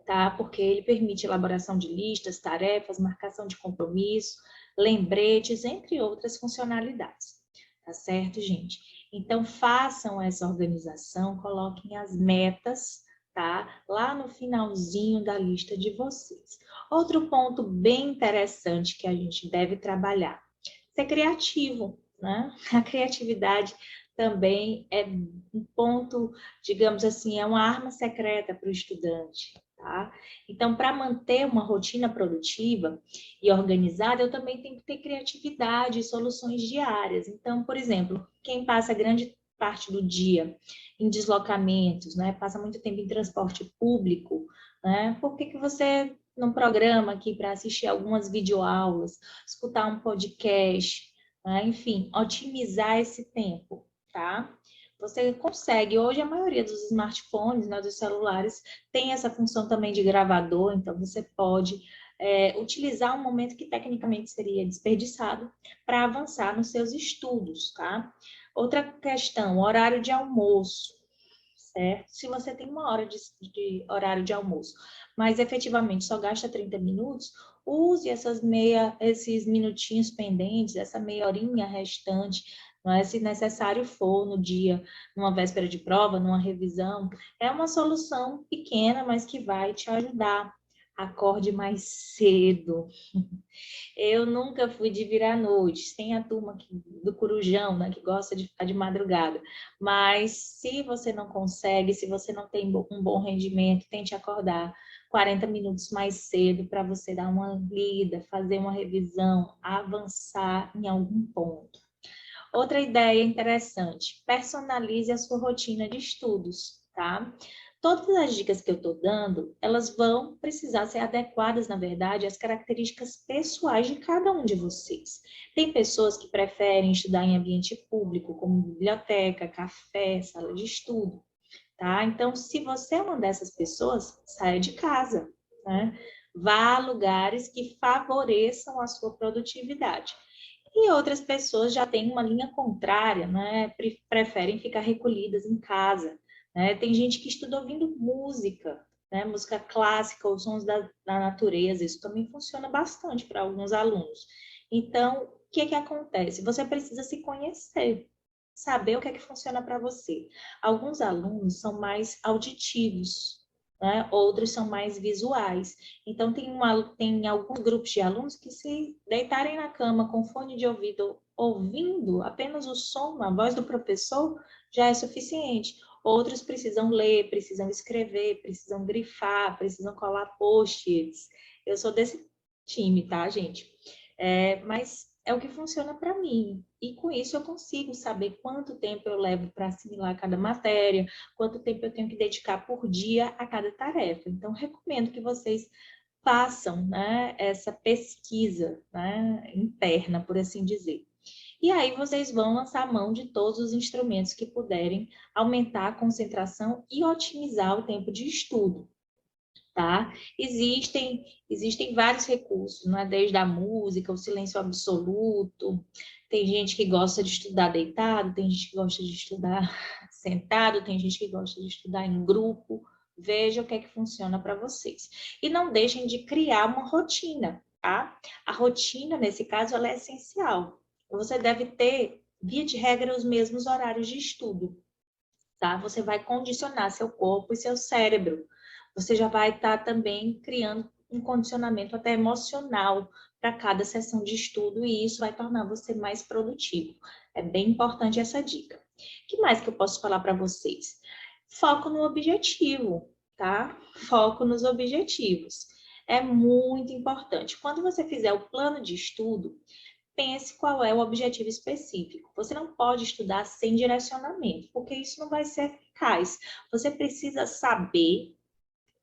tá? Porque ele permite elaboração de listas, tarefas, marcação de compromisso, lembretes, entre outras funcionalidades. Tá certo, gente? Então, façam essa organização, coloquem as metas, tá? Lá no finalzinho da lista de vocês. Outro ponto bem interessante que a gente deve trabalhar, ser criativo, né? A criatividade também é um ponto, digamos assim, é uma arma secreta para o estudante, tá? Então, para manter uma rotina produtiva e organizada, eu também tenho que ter criatividade e soluções diárias. Então, por exemplo, quem passa grande parte do dia em deslocamentos, né? Passa muito tempo em transporte público, né? Por que você não programa aqui para assistir algumas videoaulas, escutar um podcast, né? Enfim, otimizar esse tempo, tá? Você consegue, hoje a maioria dos smartphones, né, dos celulares, tem essa função também de gravador, então você pode utilizar um momento que tecnicamente seria desperdiçado para avançar nos seus estudos, tá? Outra questão, horário de almoço, certo? Se você tem uma hora de horário de almoço, mas efetivamente só gasta 30 minutos, use esses minutinhos pendentes, essa meia horinha restante, não é? Se necessário for no dia, numa véspera de prova, numa revisão, é uma solução pequena, mas que vai te ajudar. Acorde mais cedo. Eu nunca fui de virar à noite, tem a turma do corujão, né, que gosta de ficar de madrugada. Mas se você não consegue, se você não tem um bom rendimento, tente acordar 40 minutos mais cedo para você dar uma lida, fazer uma revisão, avançar em algum ponto. Outra ideia interessante, personalize a sua rotina de estudos, tá? Todas as dicas que eu estou dando, elas vão precisar ser adequadas, na verdade, às características pessoais de cada um de vocês. Tem pessoas que preferem estudar em ambiente público, como biblioteca, café, sala de estudo, tá? Então, se você é uma dessas pessoas, saia de casa, né? Vá a lugares que favoreçam a sua produtividade. E outras pessoas já têm uma linha contrária, né? Preferem ficar recolhidas em casa. Né? Tem gente que estuda ouvindo música, né? Música clássica ou sons da natureza. Isso também funciona bastante para alguns alunos. Então, o que acontece? Você precisa se conhecer, saber o que funciona para você. Alguns alunos são mais auditivos, né? Outros são mais visuais. Então, tem alguns grupos de alunos que, se deitarem na cama com fone de ouvido, ouvindo apenas o som, a voz do professor, já é suficiente. Outros precisam ler, precisam escrever, precisam grifar, precisam colar post-its. Eu sou desse time, tá, gente? Mas é o que funciona para mim. E com isso eu consigo saber quanto tempo eu levo para assimilar cada matéria, quanto tempo eu tenho que dedicar por dia a cada tarefa. Então, recomendo que vocês façam, né, essa pesquisa, né, interna, por assim dizer. E aí vocês vão lançar a mão de todos os instrumentos que puderem aumentar a concentração e otimizar o tempo de estudo. Tá? Existem vários recursos, né? Desde a música, o silêncio absoluto. Tem gente que gosta de estudar deitado, tem gente que gosta de estudar sentado, tem gente que gosta de estudar em grupo. Veja o que é que funciona para vocês. E não deixem de criar uma rotina, tá? A rotina, nesse caso, ela é essencial. Você deve ter, via de regra, os mesmos horários de estudo, tá? Você vai condicionar seu corpo e seu cérebro. Você já vai estar também criando um condicionamento até emocional para cada sessão de estudo e isso vai tornar você mais produtivo. É bem importante essa dica. O que mais que eu posso falar para vocês? Foco no objetivo, tá? Foco nos objetivos. É muito importante. Quando você fizer o plano de estudo, pense qual é o objetivo específico. Você não pode estudar sem direcionamento, porque isso não vai ser eficaz. Você precisa saber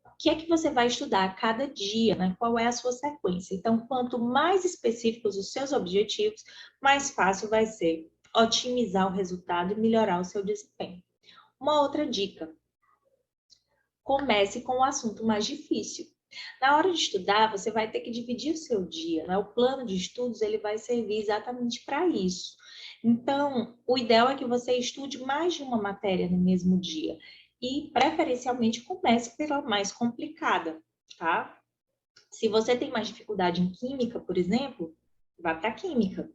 o que é que você vai estudar a cada dia, né? Qual é a sua sequência. Então, quanto mais específicos os seus objetivos, mais fácil vai ser otimizar o resultado e melhorar o seu desempenho. Uma outra dica: comece com o assunto mais difícil. Na hora de estudar, você vai ter que dividir o seu dia, né? O plano de estudos, ele vai servir exatamente para isso. Então, o ideal é que você estude mais de uma matéria no mesmo dia e, preferencialmente, comece pela mais complicada, tá? Se você tem mais dificuldade em química, por exemplo, vá para química.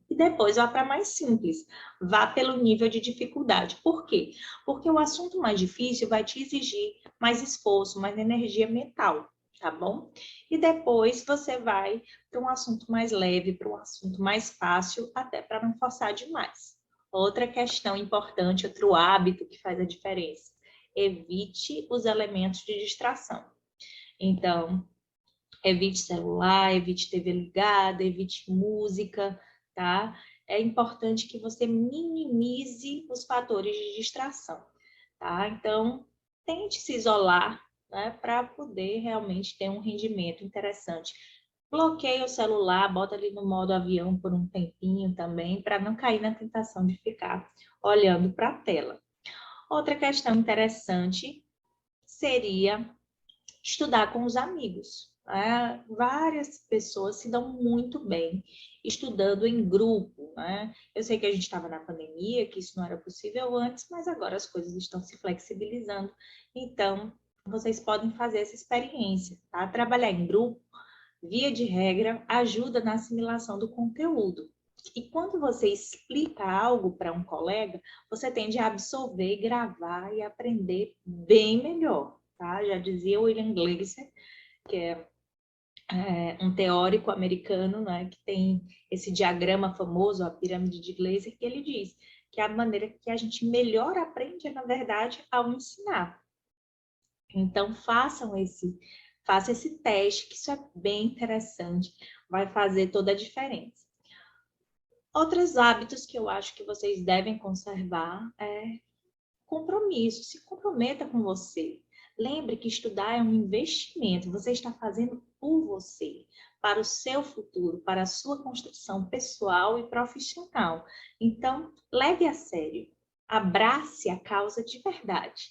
E depois vá para mais simples, vá pelo nível de dificuldade. Por quê? Porque o assunto mais difícil vai te exigir mais esforço, mais energia mental, tá bom? E depois você vai para um assunto mais leve, para um assunto mais fácil, até para não forçar demais. Outra questão importante, outro hábito que faz a diferença: evite os elementos de distração. Então, evite celular, evite TV ligada, evite música, tá? É importante que você minimize os fatores de distração, tá? Então, tente se isolar, né, para poder realmente ter um rendimento interessante. Bloqueie o celular, bota ali no modo avião por um tempinho também, para não cair na tentação de ficar olhando para a tela. Outra questão interessante seria estudar com os amigos. Várias pessoas se dão muito bem estudando em grupo, né? Eu sei que a gente estava na pandemia, que isso não era possível antes, mas agora as coisas estão se flexibilizando. Então, vocês podem fazer essa experiência, tá? Trabalhar em grupo, via de regra, ajuda na assimilação do conteúdo. E quando você explica algo para um colega, você tende a absorver, gravar e aprender bem melhor, tá? Já dizia William Glasser, que é um teórico americano, né, que tem esse diagrama famoso, a pirâmide de Glasser, que ele diz que a maneira que a gente melhor aprende é, na verdade, ao ensinar. Então, faça esse teste, que isso é bem interessante, vai fazer toda a diferença. Outros hábitos que eu acho que vocês devem conservar é compromisso, se comprometa com você. Lembre que estudar é um investimento, você está fazendo por você, para o seu futuro, para a sua construção pessoal e profissional. Então, leve a sério, abrace a causa de verdade.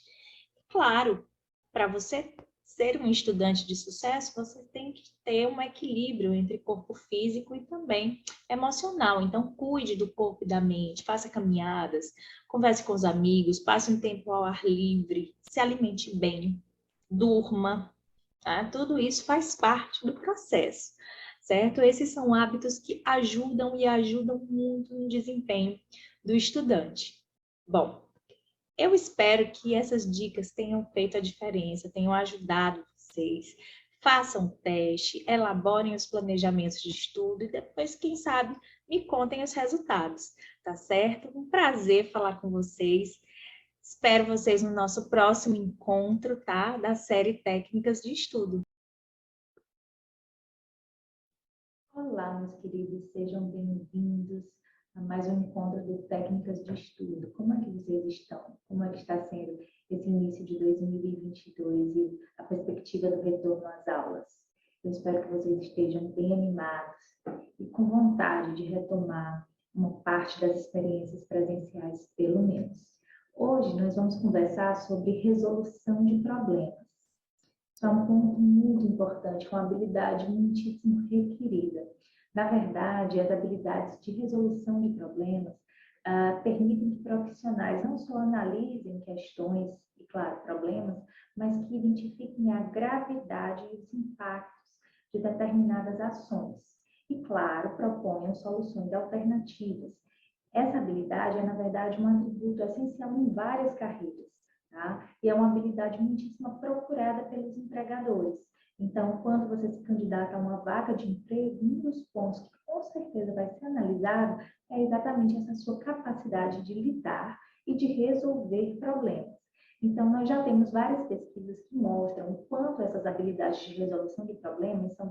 Claro, para você ser um estudante de sucesso, você tem que ter um equilíbrio entre corpo físico e também emocional. Então, cuide do corpo e da mente, faça caminhadas, converse com os amigos, passe um tempo ao ar livre, se alimente bem, durma, tá? Tudo isso faz parte do processo, certo? Esses são hábitos que ajudam e ajudam muito no desempenho do estudante. Bom, eu espero que essas dicas tenham feito a diferença, tenham ajudado vocês. Façam o teste, elaborem os planejamentos de estudo e depois, quem sabe, me contem os resultados, tá certo? Um prazer falar com vocês. Espero vocês no nosso próximo encontro, tá? Da série Técnicas de Estudo. Olá, meus queridos, sejam bem-vindos a mais um encontro do Técnicas de Estudo. Como é que vocês estão? Como é que está sendo esse início de 2022 e a perspectiva do retorno às aulas? Eu espero que vocês estejam bem animados e com vontade de retomar uma parte das experiências presenciais, pelo menos. Hoje nós vamos conversar sobre resolução de problemas. Isso é um ponto muito importante, uma habilidade muitíssimo requerida. Na verdade, as habilidades de resolução de problemas permitem que profissionais não só analisem questões e, claro, problemas, mas que identifiquem a gravidade e os impactos de determinadas ações. E, claro, proponham soluções alternativas. Essa habilidade é, na verdade, um atributo essencial em várias carreiras. Tá? E é uma habilidade muitíssimo procurada pelos empregadores. Então, quando você se candidata a uma vaga de emprego, um dos pontos que com certeza vai ser analisado é exatamente essa sua capacidade de lidar e de resolver problemas. Então, nós já temos várias pesquisas que mostram o quanto essas habilidades de resolução de problemas são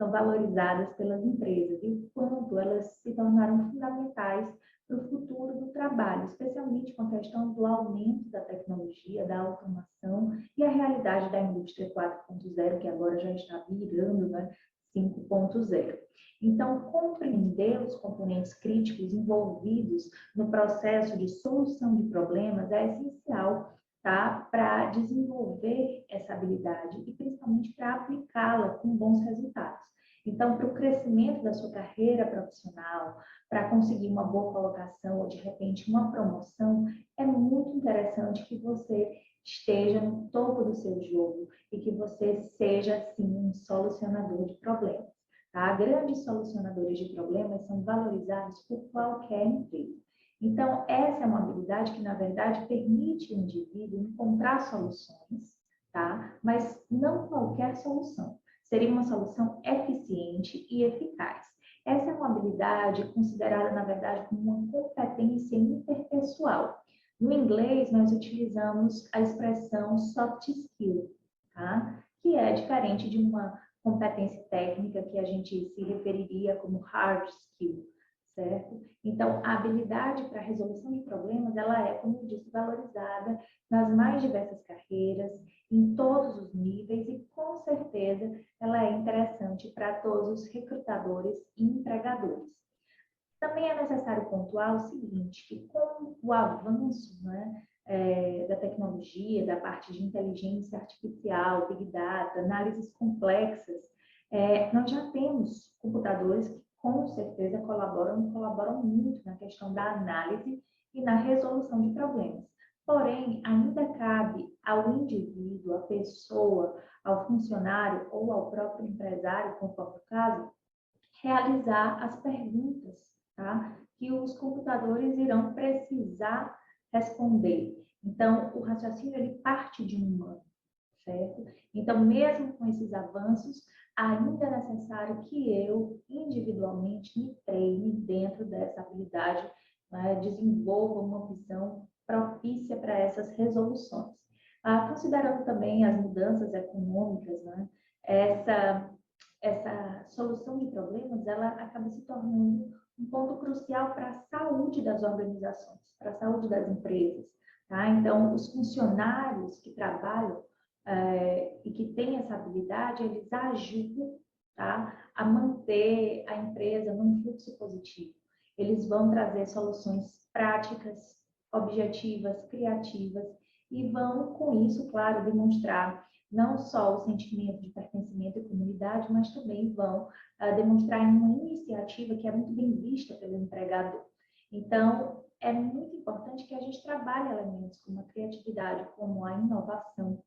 valorizadas pelas empresas e o quanto elas se tornaram fundamentais para o futuro do trabalho, especialmente com a questão do aumento da tecnologia, da automação e a realidade da indústria 4.0, que agora já está virando, né, 5.0. Então, compreender os componentes críticos envolvidos no processo de solução de problemas é essencial, tá, para desenvolver essa habilidade e principalmente para aplicá-la com bons resultados. Então, para o crescimento da sua carreira profissional, para conseguir uma boa colocação ou, de repente, uma promoção, é muito interessante que você esteja no topo do seu jogo e que você seja, sim, um solucionador de problemas. Tá? Grandes solucionadores de problemas são valorizados por qualquer empresa. Então, essa é uma habilidade que, na verdade, permite ao indivíduo encontrar soluções, tá? Mas não qualquer solução. Seria uma solução eficiente e eficaz. Essa é uma habilidade considerada, na verdade, como uma competência interpessoal. No inglês, nós utilizamos a expressão soft skill, tá? Que é diferente de uma competência técnica que a gente se referiria como hard skill, certo? Então, a habilidade para a resolução de problemas, ela é, como eu disse, valorizada nas mais diversas carreiras, em todos os níveis e, com certeza, ela é interessante para todos os recrutadores e empregadores. Também é necessário pontuar o seguinte, que com o avanço, né, da tecnologia, da parte de inteligência artificial, Big Data, análises complexas, nós já temos computadores que com certeza colaboram muito na questão da análise e na resolução de problemas. Porém, ainda cabe ao indivíduo, à pessoa, ao funcionário ou ao próprio empresário, conforme o caso, realizar as perguntas, tá? Que os computadores irão precisar responder. Então, o raciocínio ele parte de um humano, certo? Então, mesmo com esses avanços, ainda é necessário que eu, individualmente, me treine dentro dessa habilidade, né? Desenvolva uma visão propícia para essas resoluções. Considerando também as mudanças econômicas, né? Essa solução de problemas, ela acaba se tornando um ponto crucial para a saúde das organizações, para a saúde das empresas, tá? Então, os funcionários que trabalham e que têm essa habilidade, eles ajudam, tá, a manter a empresa num fluxo positivo. Eles vão trazer soluções práticas, objetivas, criativas e vão, com isso, claro, demonstrar não só o sentimento de pertencimento à comunidade, mas também vão demonstrar uma iniciativa que é muito bem vista pelo empregador. Então, é muito importante que a gente trabalhe elementos como a criatividade, como a inovação,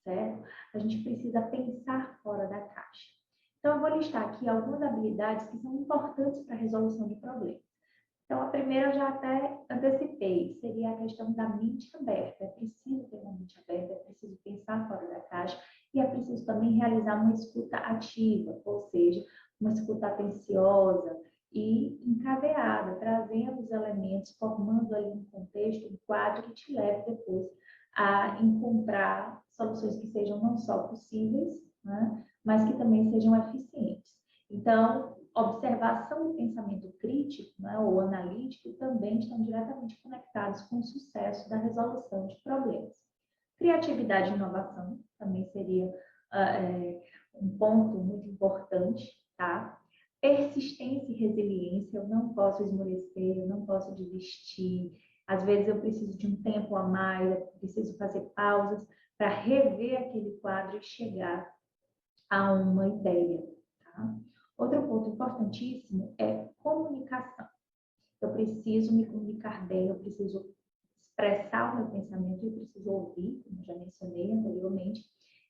certo? A gente precisa pensar fora da caixa. Então, eu vou listar aqui algumas habilidades que são importantes para a resolução de problemas. Então, a primeira eu já até antecipei, seria a questão da mente aberta. É preciso ter uma mente aberta, é preciso pensar fora da caixa e é preciso também realizar uma escuta ativa, ou seja, uma escuta atenciosa e encadeada, trazendo os elementos, formando ali um contexto, um quadro que te leve depois a encontrar soluções que sejam não só possíveis, né? Mas que também sejam eficientes. Então, observação e pensamento crítico, né, ou analítico também estão diretamente conectados com o sucesso da resolução de problemas. Criatividade e inovação também seria um ponto muito importante, tá? Persistência e resiliência, eu não posso esmorecer, eu não posso desistir. Às vezes eu preciso de um tempo a mais, eu preciso fazer pausas para rever aquele quadro e chegar a uma ideia, tá? Outro ponto importantíssimo é comunicação. Eu preciso me comunicar bem, eu preciso expressar o meu pensamento, eu preciso ouvir, como já mencionei anteriormente.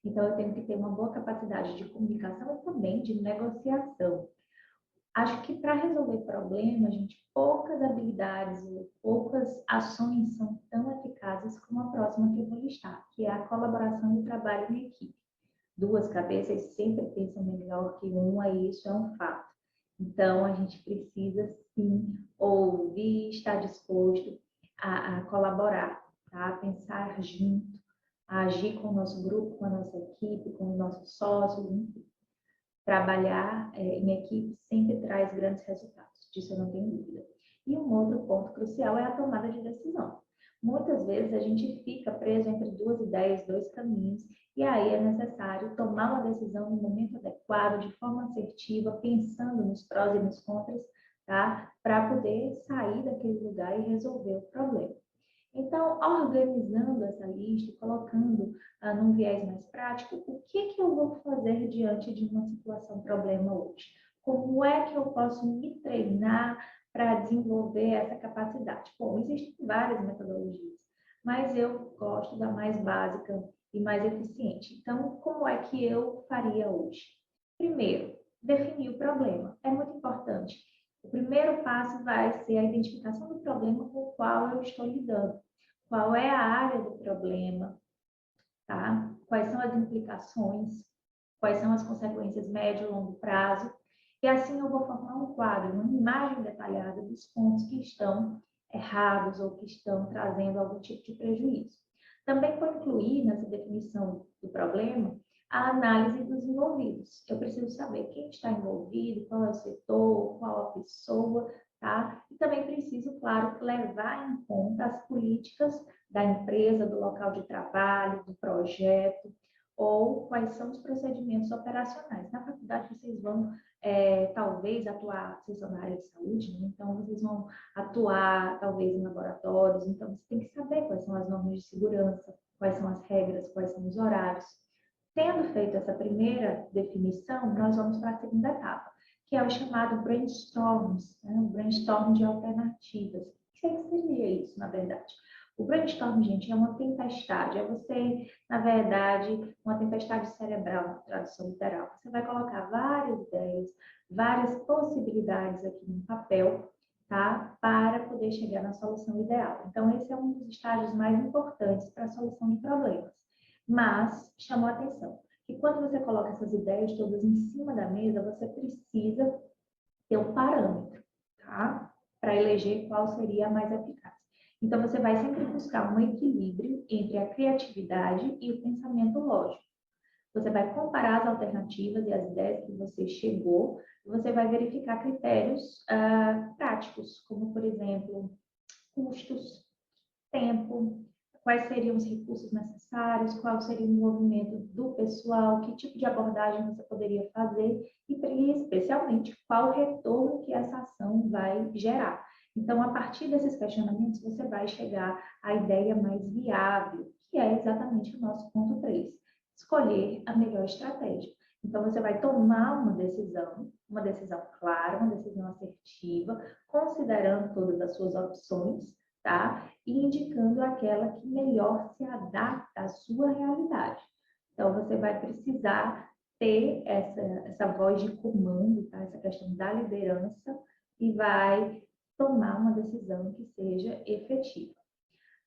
Então, eu tenho que ter uma boa capacidade de comunicação e também de negociação. Acho que para resolver problemas, gente, poucas habilidades ou poucas ações são tão eficazes como a próxima que eu vou listar, que é a colaboração e o trabalho em equipe. Duas cabeças sempre pensam melhor que uma, e isso é um fato. Então, a gente precisa, sim, ouvir, estar disposto a colaborar, tá? A pensar junto, a agir com o nosso grupo, com a nossa equipe, com os nossos sócios, enfim. Trabalhar em equipe sempre traz grandes resultados, disso eu não tenho dúvida. E um outro ponto crucial é a tomada de decisão. Muitas vezes a gente fica preso entre duas ideias, dois caminhos, e aí é necessário tomar uma decisão no momento adequado, de forma assertiva, pensando nos prós e nos contras, tá? Para poder sair daquele lugar e resolver o problema. Então, organizando essa lista, colocando num viés mais prático, o que eu vou fazer diante de uma situação problema hoje? Como é que eu posso me treinar para desenvolver essa capacidade? Bom, existem várias metodologias, mas eu gosto da mais básica e mais eficiente. Então, como é que eu faria hoje? Primeiro, definir o problema. É muito importante. O primeiro passo vai ser a identificação do problema com o qual eu estou lidando. Qual é a área do problema, tá? Quais são as implicações, quais são as consequências médio e longo prazo. E assim eu vou formar um quadro, uma imagem detalhada dos pontos que estão errados ou que estão trazendo algum tipo de prejuízo. Também vou incluir nessa definição do problema a análise dos envolvidos. Eu preciso saber quem está envolvido, qual é o setor, qual a pessoa, tá? E também preciso, claro, levar em conta as políticas da empresa, do local de trabalho, do projeto, ou quais são os procedimentos operacionais. Na faculdade vocês vão, talvez, atuar, vocês são na área de saúde, né? Então vocês vão atuar, talvez, em laboratórios, então você tem que saber quais são as normas de segurança, quais são as regras, quais são os horários. Tendo feito essa primeira definição, nós vamos para a segunda etapa, que é o chamado brainstorms, né? O brainstorm de alternativas. O que seria isso, na verdade? O brainstorm, gente, é uma tempestade. É você, na verdade, uma tempestade cerebral, na tradução literal. Você vai colocar várias ideias, várias possibilidades aqui no papel, tá? Para poder chegar na solução ideal. Então, esse é um dos estágios mais importantes para a solução de problemas. Mas, chamou a atenção que quando você coloca essas ideias todas em cima da mesa, você precisa ter um parâmetro, tá? Para eleger qual seria a mais eficaz. Então, você vai sempre buscar um equilíbrio entre a criatividade e o pensamento lógico. Você vai comparar as alternativas e as ideias que você chegou, e você vai verificar critérios práticos, como, por exemplo, custos, tempo, quais seriam os recursos necessários, qual seria o envolvimento do pessoal, que tipo de abordagem você poderia fazer e, especialmente, qual o retorno que essa ação vai gerar. Então, a partir desses questionamentos, você vai chegar à ideia mais viável, que é exatamente o nosso ponto 3, escolher a melhor estratégia. Então, você vai tomar uma decisão clara, uma decisão assertiva, considerando todas as suas opções, tá? E indicando aquela que melhor se adapta à sua realidade. Então, você vai precisar ter essa voz de comando, tá? Essa questão da liderança, e vai tomar uma decisão que seja efetiva.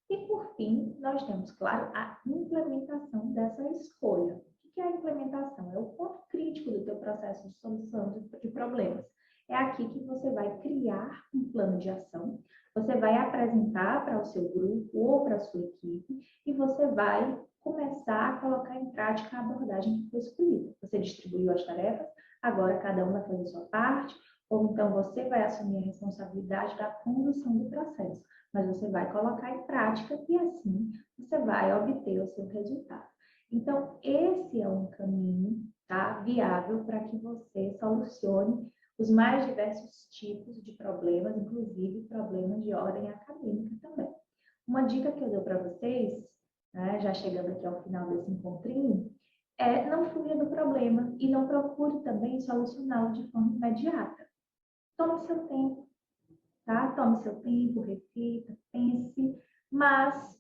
E, por fim, nós temos, claro, a implementação dessa escolha. O que é a implementação? É o ponto crítico do teu processo de solução de problemas. É aqui que você vai criar um plano de ação, você vai apresentar para o seu grupo ou para a sua equipe e você vai começar a colocar em prática a abordagem que foi escolhida. Você distribuiu as tarefas, agora cada um vai fazer a sua parte, ou então você vai assumir a responsabilidade da condução do processo, mas você vai colocar em prática e assim você vai obter o seu resultado. Então, esse é um caminho, tá, viável para que você solucione os mais diversos tipos de problemas, inclusive problemas de ordem acadêmica também. Uma dica que eu dou para vocês, né, já chegando aqui ao final desse encontrinho, é não fuja do problema e não procure também solucioná-lo de forma imediata. Tome seu tempo, tá? Tome seu tempo, reflita, pense, mas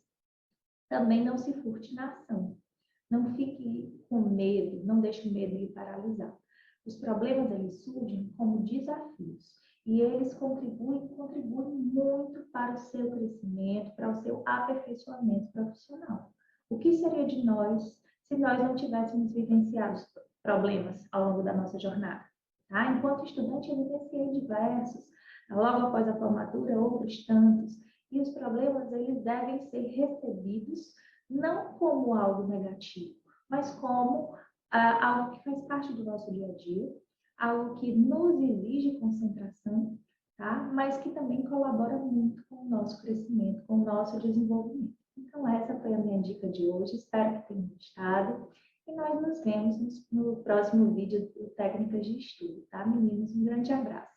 também não se furte na ação. Não fique com medo, não deixe o medo lhe paralisar. Os problemas, eles surgem como desafios e eles contribuem muito para o seu crescimento, para o seu aperfeiçoamento profissional. O que seria de nós se nós não tivéssemos vivenciado os problemas ao longo da nossa jornada? Tá? Enquanto estudante, eu vivenciei diversos, logo após a formatura, outros tantos, e os problemas, eles devem ser recebidos não como algo negativo, mas como algo que faz parte do nosso dia a dia, algo que nos exige concentração, tá? Mas que também colabora muito com o nosso crescimento, com o nosso desenvolvimento. Então, essa foi a minha dica de hoje, espero que tenham gostado. E nós nos vemos no próximo vídeo do Técnicas de Estudo, tá, meninos? Um grande abraço.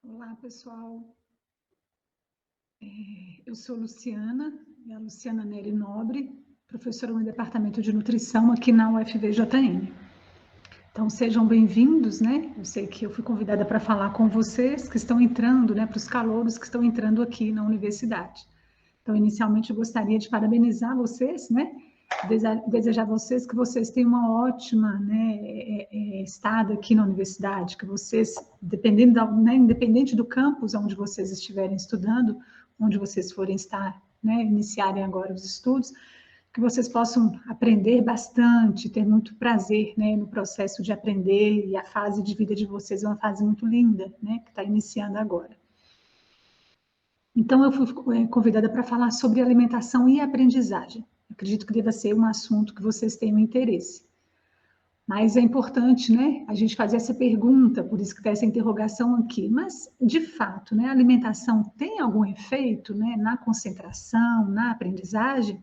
Olá, pessoal. Eu sou Luciana, a Luciana Neri Nobre, professora no Departamento de Nutrição aqui na UFVJM. Então, sejam bem-vindos, né? Eu sei que eu fui convidada para falar com vocês que estão entrando, né, para os calouros que estão entrando aqui na universidade. Então, inicialmente, eu gostaria de parabenizar vocês, né? Desejar a vocês que vocês tenham uma ótima, né, estada aqui na universidade, que vocês, independente do campus onde vocês estiverem estudando, onde vocês forem estar, né, iniciarem agora os estudos, que vocês possam aprender bastante, ter muito prazer, né, no processo de aprender, e a fase de vida de vocês é uma fase muito linda, né, que está iniciando agora. Então, eu fui convidada para falar sobre alimentação e aprendizagem. Acredito que deva ser um assunto que vocês tenham interesse. Mas é importante, né, a gente fazer essa pergunta, por isso que está essa interrogação aqui. Mas, de fato, né, a alimentação tem algum efeito, né, na concentração, na aprendizagem?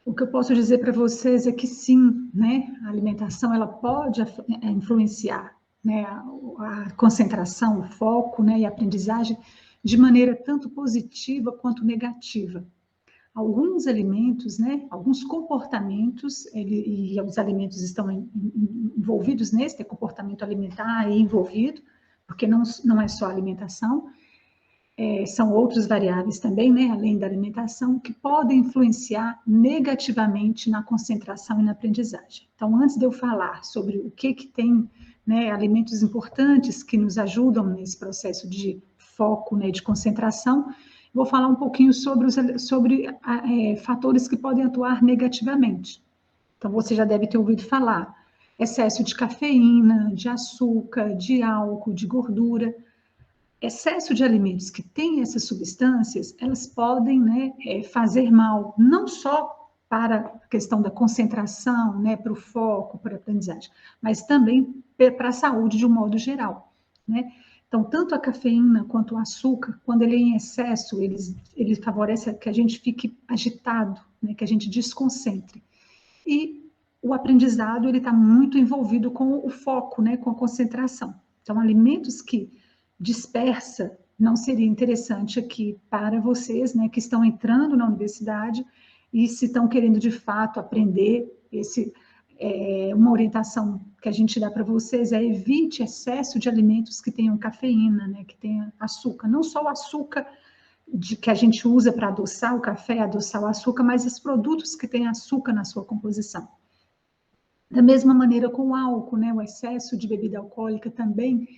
O que eu posso dizer para vocês é que sim, né, a alimentação ela pode influenciar, né, a concentração, o foco, né, e a aprendizagem de maneira tanto positiva quanto negativa. Alguns alimentos, né, alguns comportamentos, e os alimentos estão envolvidos nesse comportamento alimentar envolvido, porque não é só alimentação, são outras variáveis também, né, além da alimentação, que podem influenciar negativamente na concentração e na aprendizagem. Então, antes de eu falar sobre o que tem, né, alimentos importantes que nos ajudam nesse processo de foco, né, de concentração, vou falar um pouquinho sobre fatores que podem atuar negativamente. Então, você já deve ter ouvido falar excesso de cafeína, de açúcar, de álcool, de gordura. Excesso de alimentos que têm essas substâncias, elas podem, né, fazer mal, não só para a questão da concentração, né, para o foco, para a aprendizagem, mas também para a saúde de um modo geral, né? Então, tanto a cafeína quanto o açúcar, quando ele é em excesso, ele favorece que a gente fique agitado, né, que a gente desconcentre. E o aprendizado, ele está muito envolvido com o foco, né, com a concentração. Então, alimentos que dispersa, não seria interessante aqui para vocês, né, que estão entrando na universidade e se estão querendo de fato aprender. Uma orientação que a gente dá para vocês é evite excesso de alimentos que tenham cafeína, né, que tenham açúcar, não só o açúcar que a gente usa para adoçar o café, adoçar o açúcar, mas os produtos que têm açúcar na sua composição. Da mesma maneira com o álcool, né, o excesso de bebida alcoólica também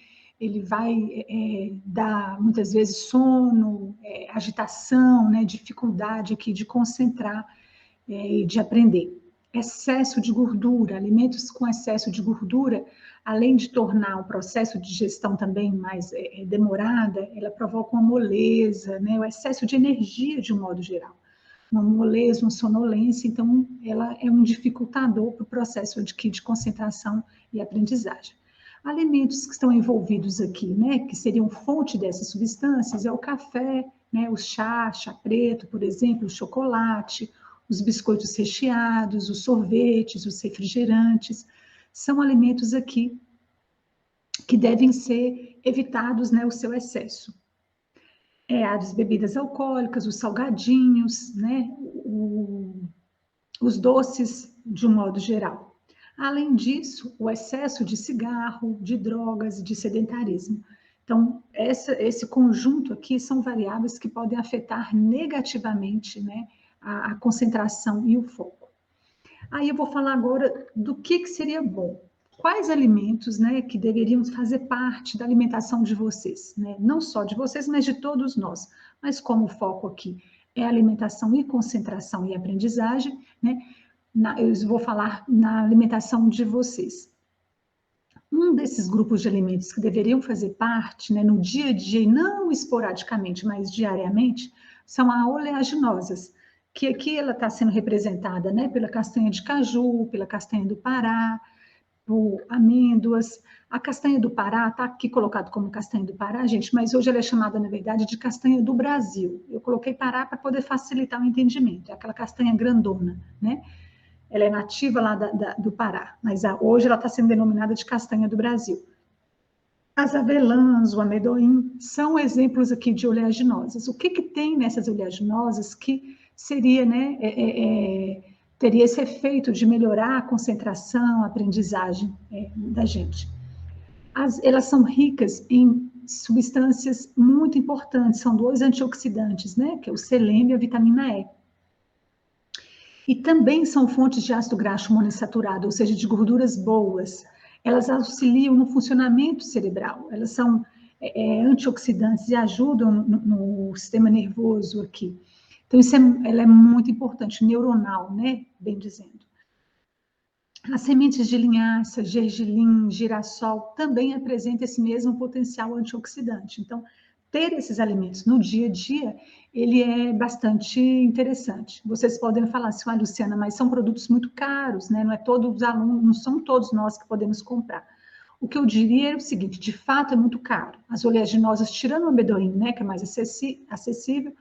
ele vai dar, muitas vezes, sono, agitação, né, dificuldade aqui de concentrar e de aprender. Excesso de gordura, alimentos com excesso de gordura, além de tornar o processo de digestão também mais demorada, ela provoca uma moleza, né, o excesso de energia de um modo geral. Uma moleza, uma sonolência, então ela é um dificultador para o processo de concentração e aprendizagem. Alimentos que estão envolvidos aqui, né, que seriam fonte dessas substâncias, é o café, né, o chá preto, por exemplo, o chocolate, os biscoitos recheados, os sorvetes, os refrigerantes, são alimentos aqui que devem ser evitados, né, o seu excesso. As bebidas alcoólicas, os salgadinhos, né, os doces de um modo geral. Além disso, o excesso de cigarro, de drogas, de sedentarismo. Então, esse conjunto aqui são variáveis que podem afetar negativamente, né, a concentração e o foco. Aí eu vou falar agora do que seria bom. Quais alimentos, né, que deveriam fazer parte da alimentação de vocês, né? Não só de vocês, mas de todos nós. Mas como o foco aqui é alimentação e concentração e aprendizagem, né? Eu vou falar na alimentação de vocês. Um desses grupos de alimentos que deveriam fazer parte, né, no dia a dia, e não esporadicamente, mas diariamente, são as oleaginosas, que aqui ela está sendo representada, né, pela castanha de caju, pela castanha do Pará, por amêndoas. A castanha do Pará está aqui colocado como castanha do Pará, gente, mas hoje ela é chamada, na verdade, de castanha do Brasil. Eu coloquei Pará para poder facilitar o entendimento. É aquela castanha grandona, né? Ela é nativa lá do Pará, mas hoje ela está sendo denominada de castanha do Brasil. As avelãs, o amendoim, são exemplos aqui de oleaginosas. O que tem nessas oleaginosas que seria, né, teria esse efeito de melhorar a concentração, a aprendizagem da gente? Elas são ricas em substâncias muito importantes, são 2 antioxidantes, né, que é o selênio e a vitamina E. E também são fontes de ácido graxo monoinsaturado, ou seja, de gorduras boas. Elas auxiliam no funcionamento cerebral, elas são antioxidantes e ajudam no sistema nervoso aqui. Então, ela é muito importante, neuronal, né? Bem dizendo. As sementes de linhaça, gergelim, girassol, também apresentam esse mesmo potencial antioxidante. Então, ter esses alimentos no dia a dia, ele é bastante interessante. Vocês podem falar assim, Luciana, mas são produtos muito caros, né? Não é todos os alunos, não são todos nós que podemos comprar. O que eu diria é o seguinte, de fato é muito caro. As oleaginosas, tirando o amendoim, né, que é mais acessível,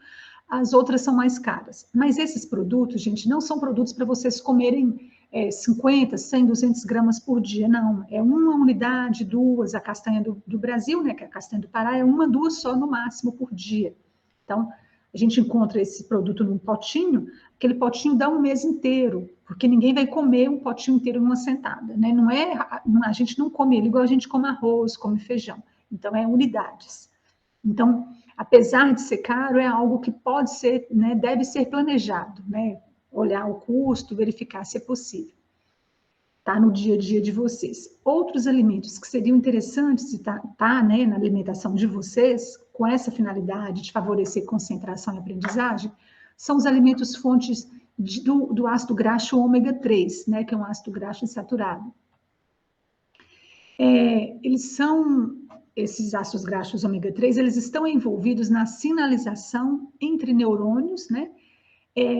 as outras são mais caras. Mas esses produtos, gente, não são produtos para vocês comerem 50, 100, 200 gramas por dia, não. É uma unidade, 2, a castanha do Brasil, né, que é a castanha do Pará, é 1, 2 só no máximo por dia. Então, a gente encontra esse produto num potinho, aquele potinho dá um mês inteiro, porque ninguém vai comer um potinho inteiro numa sentada, né? A gente não come ele igual a gente come arroz, come feijão. Então, é unidades. Então, apesar de ser caro, é algo que pode ser, né, deve ser planejado, né? Olhar o custo, verificar se é possível. Tá no dia a dia de vocês. Outros alimentos que seriam interessantes de tá, né, na alimentação de vocês, com essa finalidade de favorecer concentração e aprendizagem, são os alimentos fontes do ácido graxo ômega 3, né, que é um ácido graxo insaturado. Esses ácidos graxos ômega 3, eles estão envolvidos na sinalização entre neurônios, né,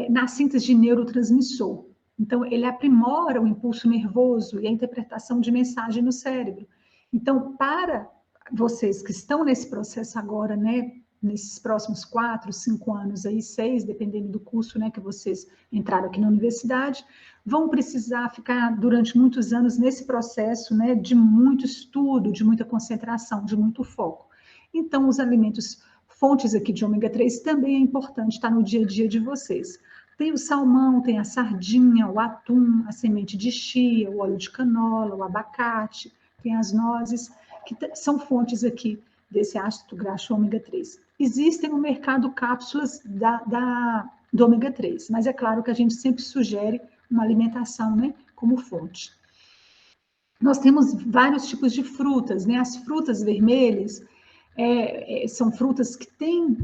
na síntese de neurotransmissor. Então, ele aprimora o impulso nervoso e a interpretação de mensagem no cérebro. Então, para vocês que estão nesse processo agora, né, nesses próximos 4, 5 anos, aí 6, dependendo do curso, né, que vocês entraram aqui na universidade, vão precisar ficar durante muitos anos nesse processo, né, de muito estudo, de muita concentração, de muito foco. Então, os alimentos fontes aqui de ômega 3 também é importante estar no dia a dia de vocês. Tem o salmão, tem a sardinha, o atum, a semente de chia, o óleo de canola, o abacate, tem as nozes, que são fontes aqui desse ácido graxo ômega 3. Existem no mercado cápsulas do ômega 3, mas é claro que a gente sempre sugere uma alimentação, né, como fonte. Nós temos vários tipos de frutas, né? As frutas vermelhas são frutas que têm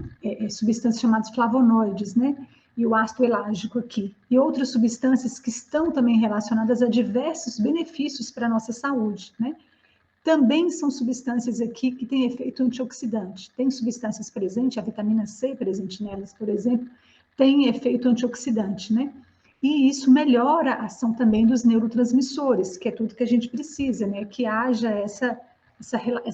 substâncias chamadas flavonoides, né? E o ácido elágico aqui. E outras substâncias que estão também relacionadas a diversos benefícios para a nossa saúde, né? Também são substâncias aqui que têm efeito antioxidante. Tem substâncias presentes, a vitamina C presente nelas, por exemplo, tem efeito antioxidante, né? E isso melhora a ação também dos neurotransmissores, que é tudo que a gente precisa, né? Que haja essa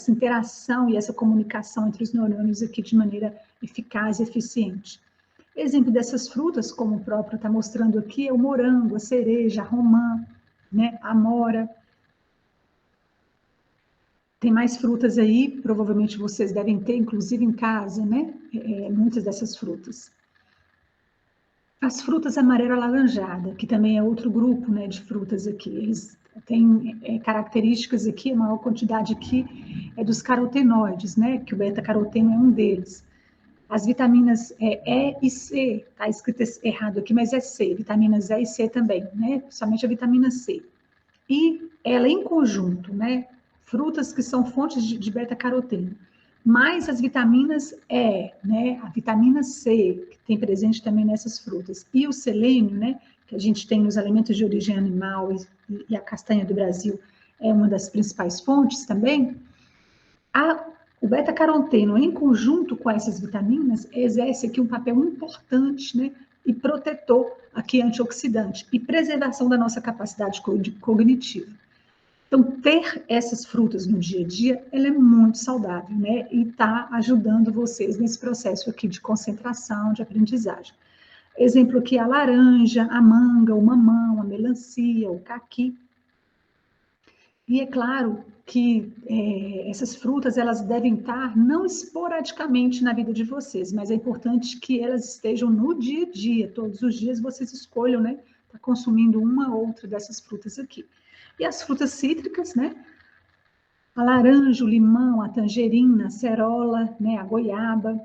interação e essa comunicação entre os neurônios aqui de maneira eficaz e eficiente. Exemplo dessas frutas, como o próprio está mostrando aqui, é o morango, a cereja, a romã, né? A amora. Tem mais frutas aí, provavelmente vocês devem ter, inclusive em casa, né? Muitas dessas frutas. As frutas amarelo-alaranjada, que também é outro grupo, né, de frutas aqui. Eles têm características aqui, a maior quantidade aqui é dos carotenoides, né? Que o beta-caroteno é um deles. As vitaminas E e C, tá escrito errado aqui, mas é C, vitaminas E e C também, né? Somente a vitamina C. E ela em conjunto, né? Frutas que são fontes de beta-caroteno, mais as vitaminas E, né? A vitamina C, que tem presente também nessas frutas, e o selênio, né? Que a gente tem nos alimentos de origem animal e a castanha do Brasil é uma das principais fontes também. O beta-caroteno, em conjunto com essas vitaminas, exerce aqui um papel importante, né? E protetor aqui antioxidante e preservação da nossa capacidade cognitiva. Então, ter essas frutas no dia a dia, ela é muito saudável, né? E está ajudando vocês nesse processo aqui de concentração, de aprendizagem. Exemplo aqui, a laranja, a manga, o mamão, a melancia, o caqui. E é claro que essas frutas, elas devem estar não esporadicamente na vida de vocês, mas é importante que elas estejam no dia a dia, todos os dias vocês escolham, né? Tá consumindo uma ou outra dessas frutas aqui. E as frutas cítricas, né? A laranja, o limão, a tangerina, a cerola, né? A goiaba.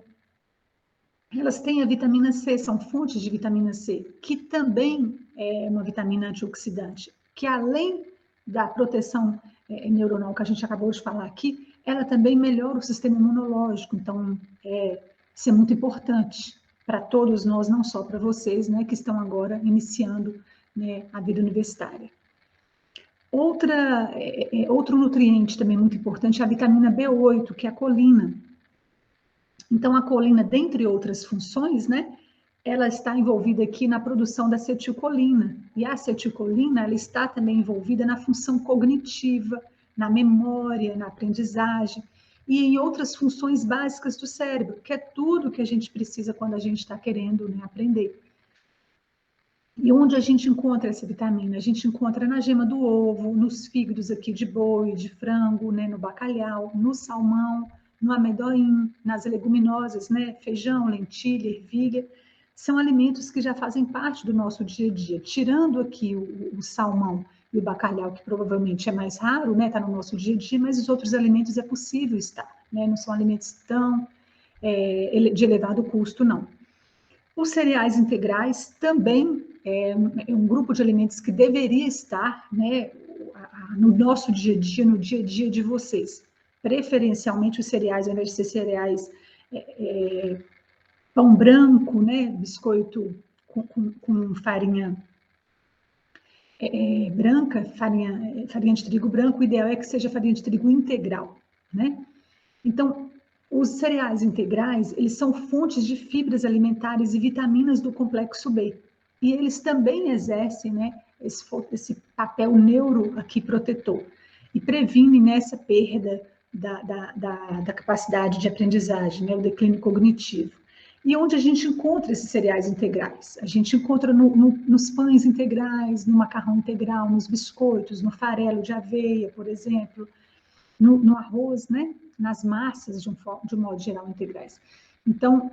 Elas têm a vitamina C, são fontes de vitamina C, que também é uma vitamina antioxidante, que além da proteção neuronal que a gente acabou de falar aqui, ela também melhora o sistema imunológico. Então, isso é muito importante para todos nós, não só para vocês, né? Que estão agora iniciando, né, a vida universitária. Outro nutriente também muito importante é a vitamina B8, que é a colina. Então, a colina, dentre outras funções, né, ela está envolvida aqui na produção da acetilcolina. E a acetilcolina, ela está também envolvida na função cognitiva, na memória, na aprendizagem e em outras funções básicas do cérebro, que é tudo que a gente precisa quando a gente está querendo, né, aprender. E onde a gente encontra essa vitamina? A gente encontra na gema do ovo, nos fígados aqui de boi, de frango, né, no bacalhau, no salmão, no amendoim, nas leguminosas, né, feijão, lentilha, ervilha. São alimentos que já fazem parte do nosso dia a dia. Tirando aqui o salmão e o bacalhau, que provavelmente é mais raro, né, tá no nosso dia a dia, mas os outros alimentos é possível estar, né, não são alimentos tão de elevado custo, não. Os cereais integrais também é um grupo de alimentos que deveria estar, né, no nosso dia a dia, no dia a dia de vocês. Preferencialmente os cereais, ao invés de ser cereais pão branco, né, biscoito com farinha branca, farinha de trigo branco, o ideal é que seja farinha de trigo integral, né? Então, os cereais integrais, eles são fontes de fibras alimentares e vitaminas do complexo B. E eles também exercem, né, esse papel neuro aqui protetor. E previnem nessa perda da capacidade de aprendizagem, né, o declínio cognitivo. E onde a gente encontra esses cereais integrais? A gente encontra nos pães integrais, no macarrão integral, nos biscoitos, no farelo de aveia, por exemplo, no arroz, né? Nas massas, de um modo geral, integrais. Então,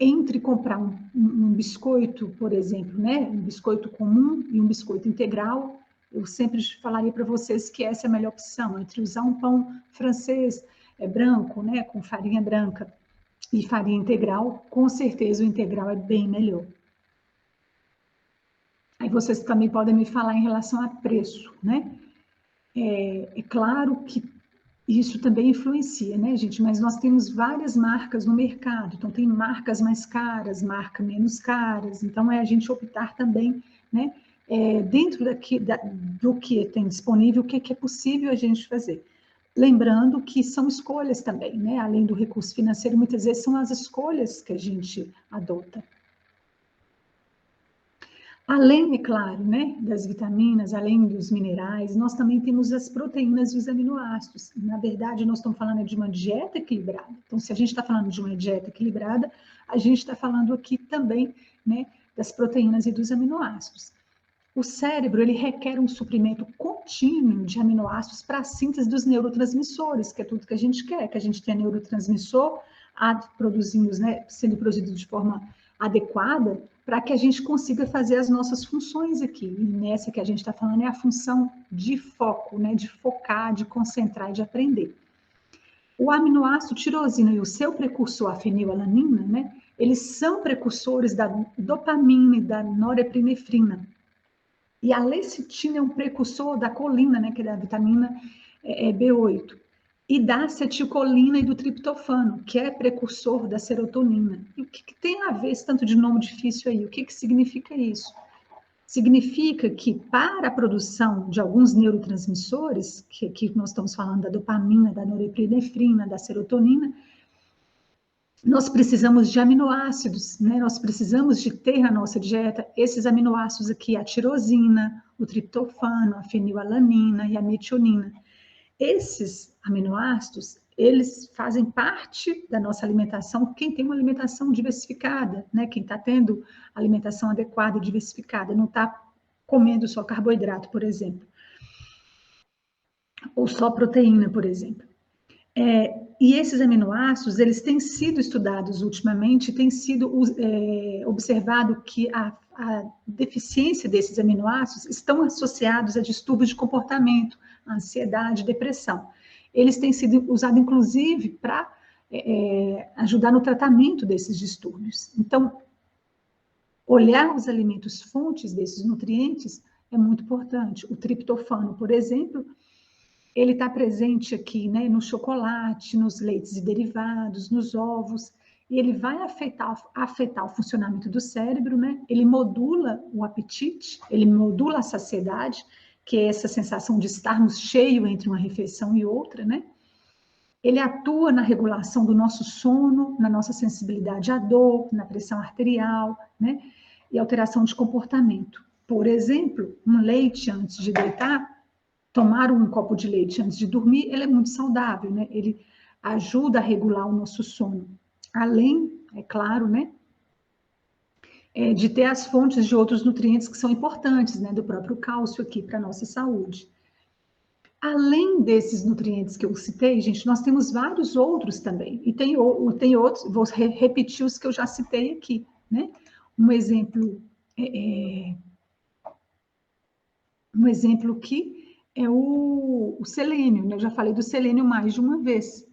entre comprar um biscoito, por exemplo, né? Um biscoito comum e um biscoito integral, eu sempre falaria para vocês que essa é a melhor opção, entre usar um pão francês branco, né? Com farinha branca, e farinha integral, com certeza o integral é bem melhor. Aí vocês também podem me falar em relação a preço, né? É claro que isso também influencia, né, gente? Mas nós temos várias marcas no mercado, então tem marcas mais caras, marcas menos caras, então é a gente optar também, né, dentro do que tem disponível, o que é possível a gente fazer. Lembrando que são escolhas também, né? Além do recurso financeiro, muitas vezes são as escolhas que a gente adota. Além, é claro, né, das vitaminas, além dos minerais, nós também temos as proteínas e os aminoácidos. Na verdade, nós estamos falando de uma dieta equilibrada. Então, se a gente está falando de uma dieta equilibrada, a gente está falando aqui também, né, das proteínas e dos aminoácidos. O cérebro, ele requer um suprimento contínuo de aminoácidos para a síntese dos neurotransmissores, que é tudo que a gente quer, que a gente tenha neurotransmissor sendo produzido de forma adequada, para que a gente consiga fazer as nossas funções aqui. E nessa que a gente está falando é a função de foco, né? De focar, de concentrar e de aprender. O aminoácido tirosina e o seu precursor, a fenilalanina, né? Eles são precursores da dopamina e da norepinefrina. E a lecitina é um precursor da colina, né? Que é da vitamina B8. E da acetilcolina e do triptofano, que é precursor da serotonina. E o que tem a ver esse tanto de nome difícil aí? O que significa isso? Significa que para a produção de alguns neurotransmissores, que nós estamos falando da dopamina, da norepinefrina, da serotonina, nós precisamos de aminoácidos, né? Nós precisamos de ter na nossa dieta esses aminoácidos aqui, a tirosina, o triptofano, a fenilalanina e a metionina. Esses aminoácidos, eles fazem parte da nossa alimentação, quem tem uma alimentação diversificada, né? Quem está tendo alimentação adequada e diversificada, não está comendo só carboidrato, por exemplo, ou só proteína, por exemplo. E esses aminoácidos, eles têm sido estudados ultimamente, tem sido observado que a deficiência desses aminoácidos estão associados a distúrbios de comportamento, ansiedade, depressão. Eles têm sido usados, inclusive, para ajudar no tratamento desses distúrbios. Então, olhar os alimentos fontes desses nutrientes é muito importante. O triptofano, por exemplo, ele está presente aqui, né, no chocolate, nos leites e derivados, nos ovos, e ele vai afetar o funcionamento do cérebro, né? Ele modula o apetite, ele modula a saciedade, que é essa sensação de estarmos cheios entre uma refeição e outra, né? Ele atua na regulação do nosso sono, na nossa sensibilidade à dor, na pressão arterial, né? E alteração de comportamento. Por exemplo, um leite antes de deitar, tomar um copo de leite antes de dormir, ele é muito saudável, né? Ele ajuda a regular o nosso sono. Além, é claro, né? De ter as fontes de outros nutrientes que são importantes, né? Do próprio cálcio aqui para a nossa saúde. Além desses nutrientes que eu citei, gente, nós temos vários outros também. E tem outros, vou repetir os que eu já citei aqui, né? Um exemplo que é o selênio, né? Eu já falei do selênio mais de uma vez.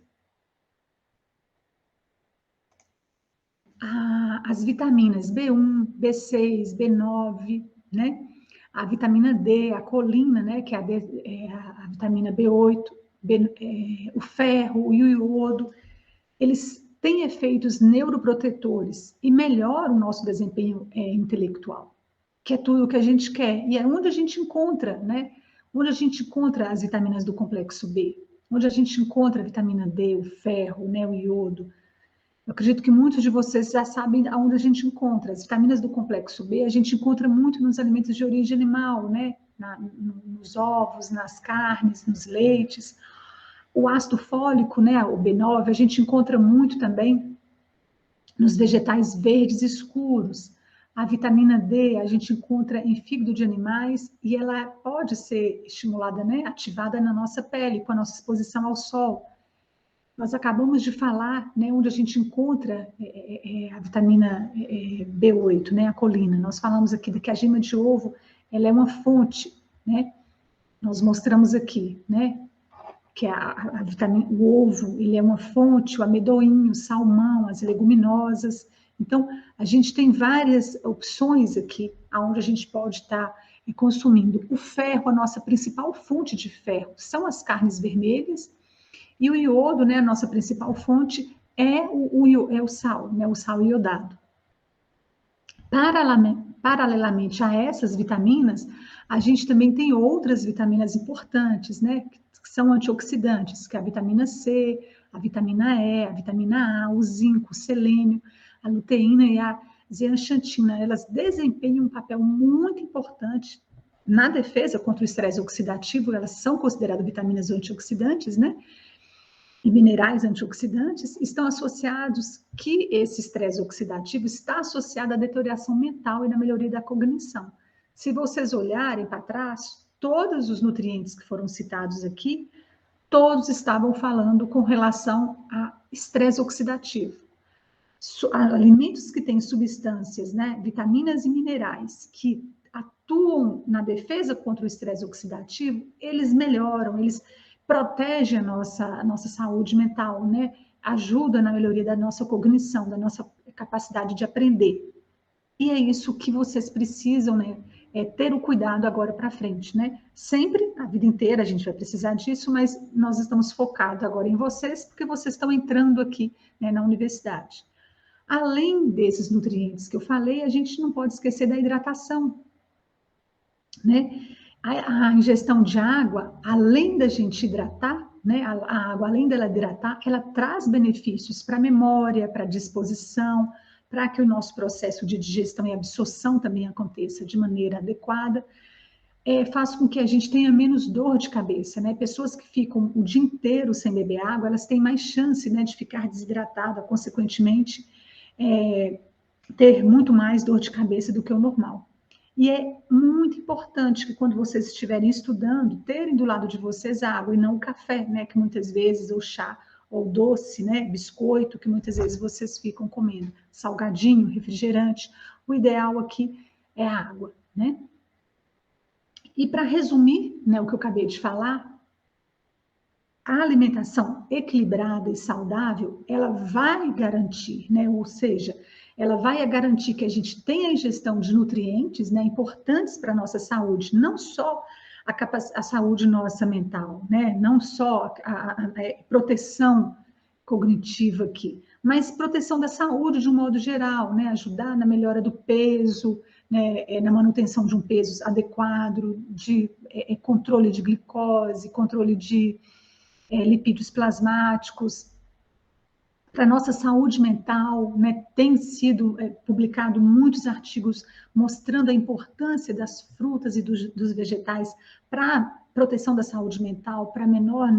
As vitaminas B1, B6, B9, né? A vitamina D, a colina, né? Que é a vitamina B8, o ferro, o iodo, eles têm efeitos neuroprotetores e melhoram o nosso desempenho intelectual, que é tudo o que a gente quer. E é onde a gente encontra, né? Onde a gente encontra as vitaminas do complexo B, onde a gente encontra a vitamina D, o ferro, né, o iodo. Eu acredito que muitos de vocês já sabem aonde a gente encontra. As vitaminas do complexo B, a gente encontra muito nos alimentos de origem animal, né? Nos ovos, nas carnes, nos leites. O ácido fólico, né, o B9, a gente encontra muito também nos vegetais verdes escuros. A vitamina D a gente encontra em fígado de animais e ela pode ser estimulada, né, ativada na nossa pele, com a nossa exposição ao sol. Nós acabamos de falar, né, onde a gente encontra a vitamina B8, né, a colina. Nós falamos aqui de que a gema de ovo, ela é uma fonte, né? Nós mostramos aqui, né, que a vitamina, o ovo, ele é uma fonte, o amendoim, o salmão, as leguminosas, Então, a gente tem várias opções aqui, onde a gente pode estar consumindo. O ferro, a nossa principal fonte de ferro, são as carnes vermelhas, e o iodo, né, a nossa principal fonte, é o sal, né, o sal iodado. Paralelamente a essas vitaminas, a gente também tem outras vitaminas importantes, né, que são antioxidantes, que é a vitamina C, a vitamina E, a vitamina A, o zinco, o selênio, a luteína e a zeaxantina. Elas desempenham um papel muito importante na defesa contra o estresse oxidativo. Elas são consideradas vitaminas antioxidantes, né? E minerais antioxidantes estão associados, que esse estresse oxidativo está associado à deterioração mental e na melhoria da cognição. Se vocês olharem para trás, todos os nutrientes que foram citados aqui, todos estavam falando com relação a estresse oxidativo. Alimentos que têm substâncias, né, vitaminas e minerais, que atuam na defesa contra o estresse oxidativo, eles melhoram, eles protegem a nossa saúde mental, né? Ajuda na melhoria da nossa cognição, da nossa capacidade de aprender. E é isso que vocês precisam, né? Ter o cuidado agora para frente, né? Sempre, a vida inteira, a gente vai precisar disso, mas nós estamos focados agora em vocês, porque vocês estão entrando aqui, né, na universidade. Além desses nutrientes que eu falei, a gente não pode esquecer da hidratação, né? A ingestão de água, além da gente hidratar, né, a água, além dela hidratar, ela traz benefícios para a memória, para a disposição, para que o nosso processo de digestão e absorção também aconteça de maneira adequada. Faz com que a gente tenha menos dor de cabeça, né? Pessoas que ficam o dia inteiro sem beber água, elas têm mais chance, né, de ficar desidratada, consequentemente, ter muito mais dor de cabeça do que o normal. E é muito importante que quando vocês estiverem estudando, terem do lado de vocês a água e não o café, né? Que muitas vezes, ou chá, ou doce, né? Biscoito, que muitas vezes vocês ficam comendo. Salgadinho, refrigerante. O ideal aqui é a água, né? E para resumir, né, o que eu acabei de falar, a alimentação equilibrada e saudável, ela vai garantir, né? Ou seja, ela vai garantir que a gente tenha a ingestão de nutrientes, né, importantes para a nossa saúde, não só a saúde nossa mental, né, não só a proteção cognitiva aqui, mas proteção da saúde de um modo geral, né, ajudar na melhora do peso, né, na manutenção de um peso adequado, de controle de glicose, controle de lipídios plasmáticos. Para a nossa saúde mental, né, tem sido publicado muitos artigos mostrando a importância das frutas e dos vegetais para a proteção da saúde mental, para melhor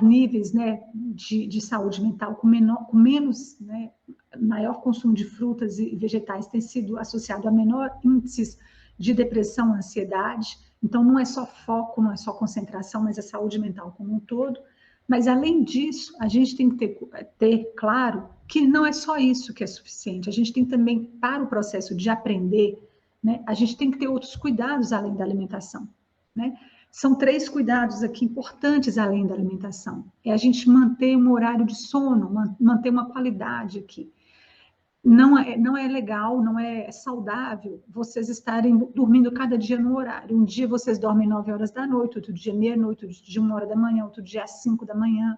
níveis, né, de saúde mental, com menos, né, maior consumo de frutas e vegetais tem sido associado a menor índices de depressão, ansiedade. Então, não é só foco, não é só concentração, mas a saúde mental como um todo. Mas, além disso, a gente tem que ter claro que não é só isso que é suficiente. A gente tem também, para o processo de aprender, né, a gente tem que ter outros cuidados além da alimentação, né? São 3 cuidados aqui importantes além da alimentação. É a gente manter um horário de sono, manter uma qualidade aqui. Não é legal, não é saudável vocês estarem dormindo cada dia no horário. Um dia vocês dormem 9 horas da noite, outro dia meia-noite, outro dia 1 hora da manhã, outro dia às 5 da manhã.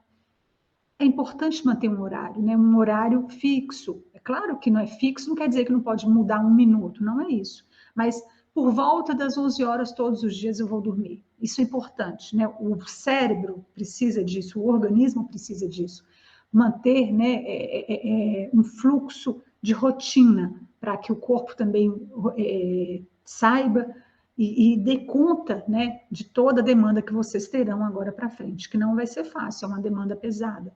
É importante manter um horário, né? Um horário fixo. É claro que não é fixo, não quer dizer que não pode mudar 1 minuto, não é isso. Mas por volta das 11 horas todos os dias eu vou dormir. Isso é importante, né? O cérebro precisa disso, o organismo precisa disso. Manter, né, um fluxo de rotina, para que o corpo também saiba e dê conta, né, de toda a demanda que vocês terão agora para frente, que não vai ser fácil, é uma demanda pesada.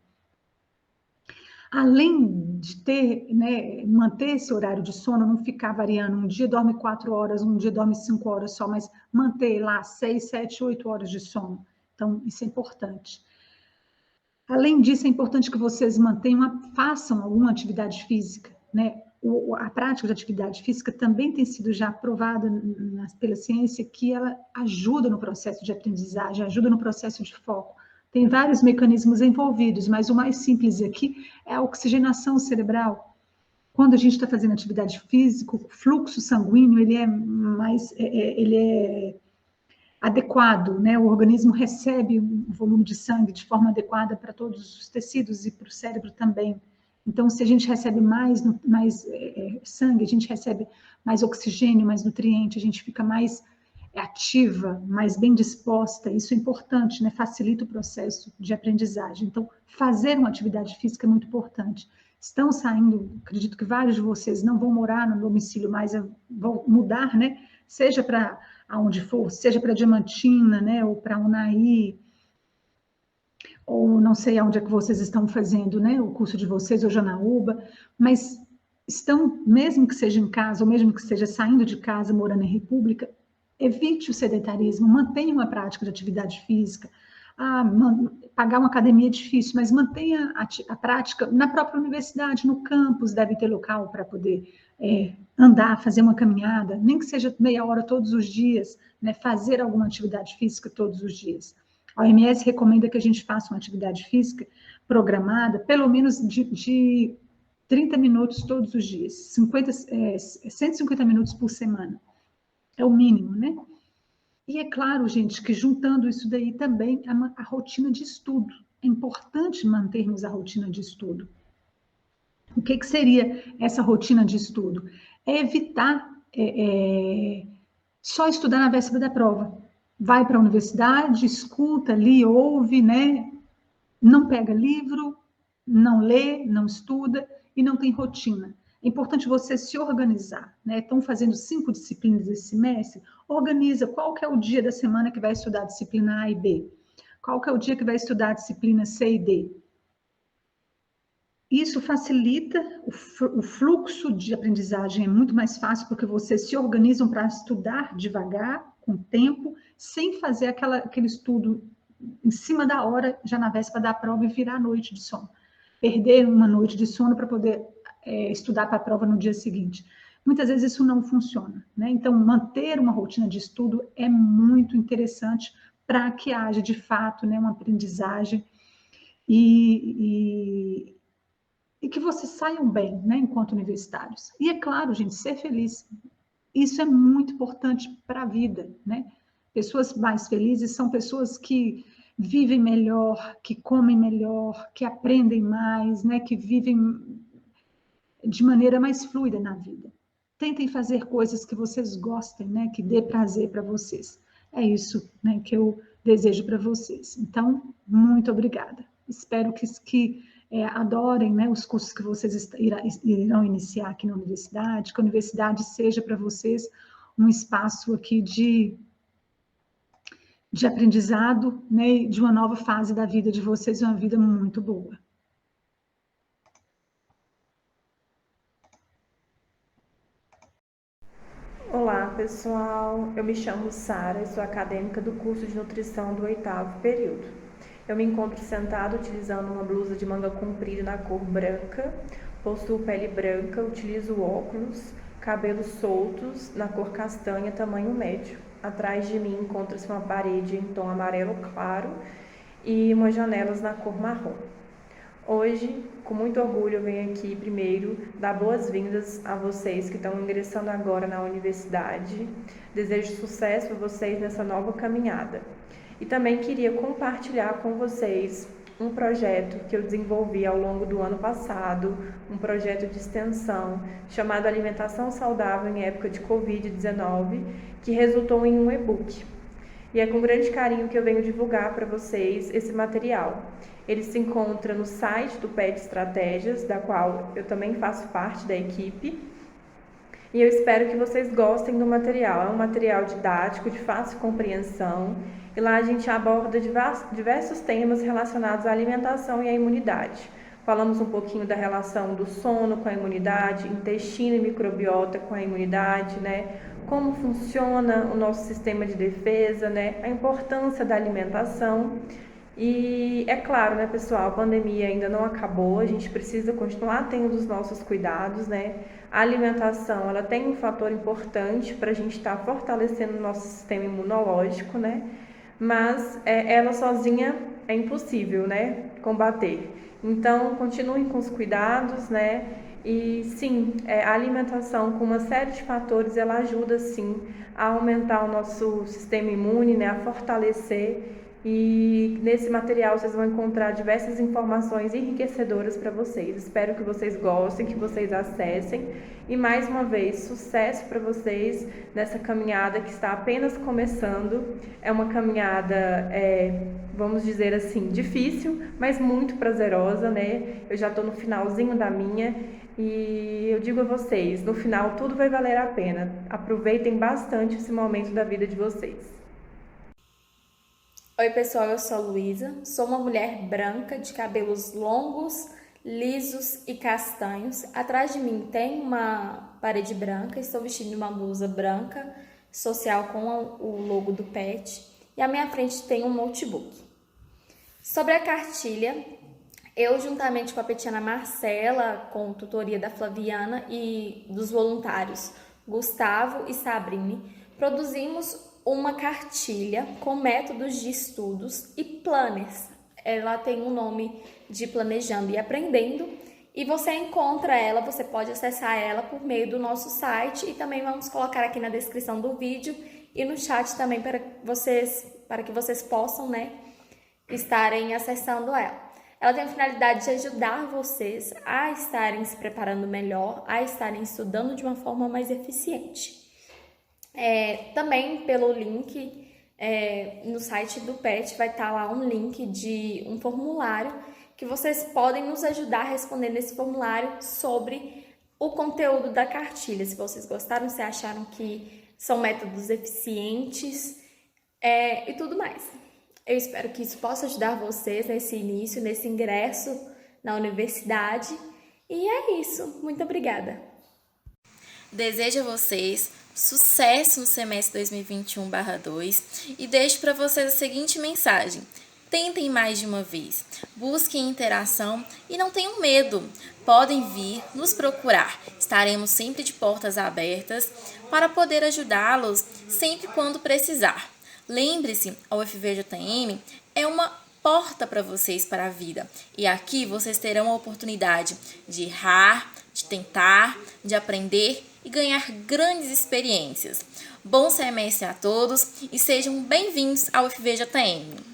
Além de ter, né, manter esse horário de sono, não ficar variando, um dia dorme 4 horas, um dia dorme 5 horas só, mas manter lá 6, 7, 8 horas de sono. Então, isso é importante. Além disso, é importante que vocês façam alguma atividade física, né? A prática de atividade física também tem sido já provada pela ciência que ela ajuda no processo de aprendizagem, ajuda no processo de foco, Tem vários mecanismos envolvidos, mas o mais simples aqui é a oxigenação cerebral. Quando a gente está fazendo atividade física, o fluxo sanguíneo ele é adequado, né? O organismo recebe um volume de sangue de forma adequada para todos os tecidos e para o cérebro também. Então, se a gente recebe mais sangue, a gente recebe mais oxigênio, mais nutriente, a gente fica mais ativa, mais bem disposta. Isso é importante, né? Facilita o processo de aprendizagem. Então, fazer uma atividade física é muito importante. Estão saindo, acredito que vários de vocês não vão morar no domicílio, mas vão mudar, né? Seja para aonde for, seja para Diamantina, né? Ou para Unai, ou não sei aonde é que vocês estão fazendo, né? O curso de vocês, ou Janaúba, mas estão, mesmo que seja em casa, ou mesmo que seja saindo de casa, morando em república, evite o sedentarismo, mantenha uma prática de atividade física. Pagar uma academia é difícil, mas mantenha a prática na própria universidade, no campus, deve ter local para poder andar, fazer uma caminhada, nem que seja meia hora todos os dias, né, fazer alguma atividade física todos os dias. A OMS recomenda que a gente faça uma atividade física programada, pelo menos de 30 minutos todos os dias, 150 minutos por semana. É o mínimo, né? E é claro, gente, que juntando isso daí também a rotina de estudo. É importante mantermos a rotina de estudo. O que seria essa rotina de estudo? É evitar só estudar na véspera da prova. Vai para a universidade, escuta, lê, ouve, né? Não pega livro, não lê, não estuda e não tem rotina. É importante você se organizar, né? Estão fazendo 5 disciplinas esse semestre? Organiza qual que é o dia da semana que vai estudar a disciplina A e B. Qual que é o dia que vai estudar a disciplina C e D. Isso facilita o fluxo de aprendizagem, é muito mais fácil porque vocês se organizam para estudar devagar, com tempo, sem fazer aquele estudo em cima da hora, já na véspera da prova e virar a noite de sono. Perder uma noite de sono para poder estudar para a prova no dia seguinte. Muitas vezes isso não funciona, né? Então, manter uma rotina de estudo é muito interessante para que haja, de fato, né, uma aprendizagem e que vocês saiam bem, né, enquanto universitários. E é claro, gente, ser feliz. Isso é muito importante para a vida, né? Pessoas mais felizes são pessoas que vivem melhor, que comem melhor, que aprendem mais, né, que vivem de maneira mais fluida na vida. Tentem fazer coisas que vocês gostem, né, que dê prazer para vocês. É isso, né, que eu desejo para vocês. Então, muito obrigada. Espero que adorem, né, os cursos que vocês irão iniciar aqui na universidade, que a universidade seja para vocês um espaço aqui de aprendizado, né, de uma nova fase da vida de vocês, uma vida muito boa. Olá, pessoal. Eu me chamo Sara e sou acadêmica do curso de nutrição do 8º período. Eu me encontro sentada utilizando uma blusa de manga comprida na cor branca, possuo pele branca, utilizo óculos, cabelos soltos na cor castanha, tamanho médio. Atrás de mim encontra-se uma parede em tom amarelo claro e umas janelas na cor marrom. Hoje, com muito orgulho, eu venho aqui primeiro dar boas-vindas a vocês que estão ingressando agora na universidade. Desejo sucesso para vocês nessa nova caminhada. E também queria compartilhar com vocês um projeto que eu desenvolvi ao longo do ano passado, um projeto de extensão chamado Alimentação Saudável em Época de Covid-19, que resultou em um e-book. E é com grande carinho que eu venho divulgar para vocês esse material. Ele se encontra no site do PET Estratégias, da qual eu também faço parte da equipe. E eu espero que vocês gostem do material. É um material didático, de fácil compreensão. E lá a gente aborda diversos temas relacionados à alimentação e à imunidade. Falamos um pouquinho da relação do sono com a imunidade, intestino e microbiota com a imunidade, né? Como funciona o nosso sistema de defesa, né? A importância da alimentação. E é claro, né, pessoal, a pandemia ainda não acabou, a gente precisa continuar tendo os nossos cuidados, né? A alimentação, ela tem um fator importante para a gente estar fortalecendo o nosso sistema imunológico, né? Mas ela sozinha é impossível, né, combater. Então, continuem com os cuidados, né? E sim, a alimentação com uma série de fatores, ela ajuda sim a aumentar o nosso sistema imune, né, a fortalecer. E nesse material vocês vão encontrar diversas informações enriquecedoras para vocês. Espero que vocês gostem, que vocês acessem. E mais uma vez, sucesso para vocês nessa caminhada que está apenas começando. É uma caminhada, vamos dizer assim, difícil, mas muito prazerosa, né? Eu já estou no finalzinho da minha e eu digo a vocês, no final tudo vai valer a pena. Aproveitem bastante esse momento da vida de vocês. Oi pessoal, eu sou a Luísa, sou uma mulher branca de cabelos longos, lisos e castanhos. Atrás de mim tem uma parede branca, estou vestindo uma blusa branca social com o logo do PET e à minha frente tem um notebook. Sobre a cartilha, eu juntamente com a Petiana Marcela, com tutoria da Flaviana e dos voluntários Gustavo e Sabrine, produzimos uma cartilha com métodos de estudos e planners. Ela tem um nome de Planejando e Aprendendo e você encontra ela, você pode acessar ela por meio do nosso site e também vamos colocar aqui na descrição do vídeo e no chat também para que vocês possam, né, estarem acessando ela. Ela tem a finalidade de ajudar vocês a estarem se preparando melhor, a estarem estudando de uma forma mais eficiente. Também pelo link no site do PET vai estar lá um link de um formulário que vocês podem nos ajudar a responder nesse formulário sobre o conteúdo da cartilha. Se vocês gostaram, se acharam que são métodos eficientes e tudo mais. Eu espero que isso possa ajudar vocês nesse início, nesse ingresso na universidade. E é isso. Muito obrigada. Desejo a vocês sucesso no semestre 2021/2 e deixo para vocês a seguinte mensagem: tentem mais de uma vez, busquem interação e não tenham medo. Podem vir nos procurar, estaremos sempre de portas abertas para poder ajudá-los sempre quando precisar. Lembre-se, a UFVJM é uma porta para vocês para a vida e aqui vocês terão a oportunidade de errar, de tentar, de aprender e ganhar grandes experiências. Bom semestre a todos e sejam bem-vindos ao UFVJM.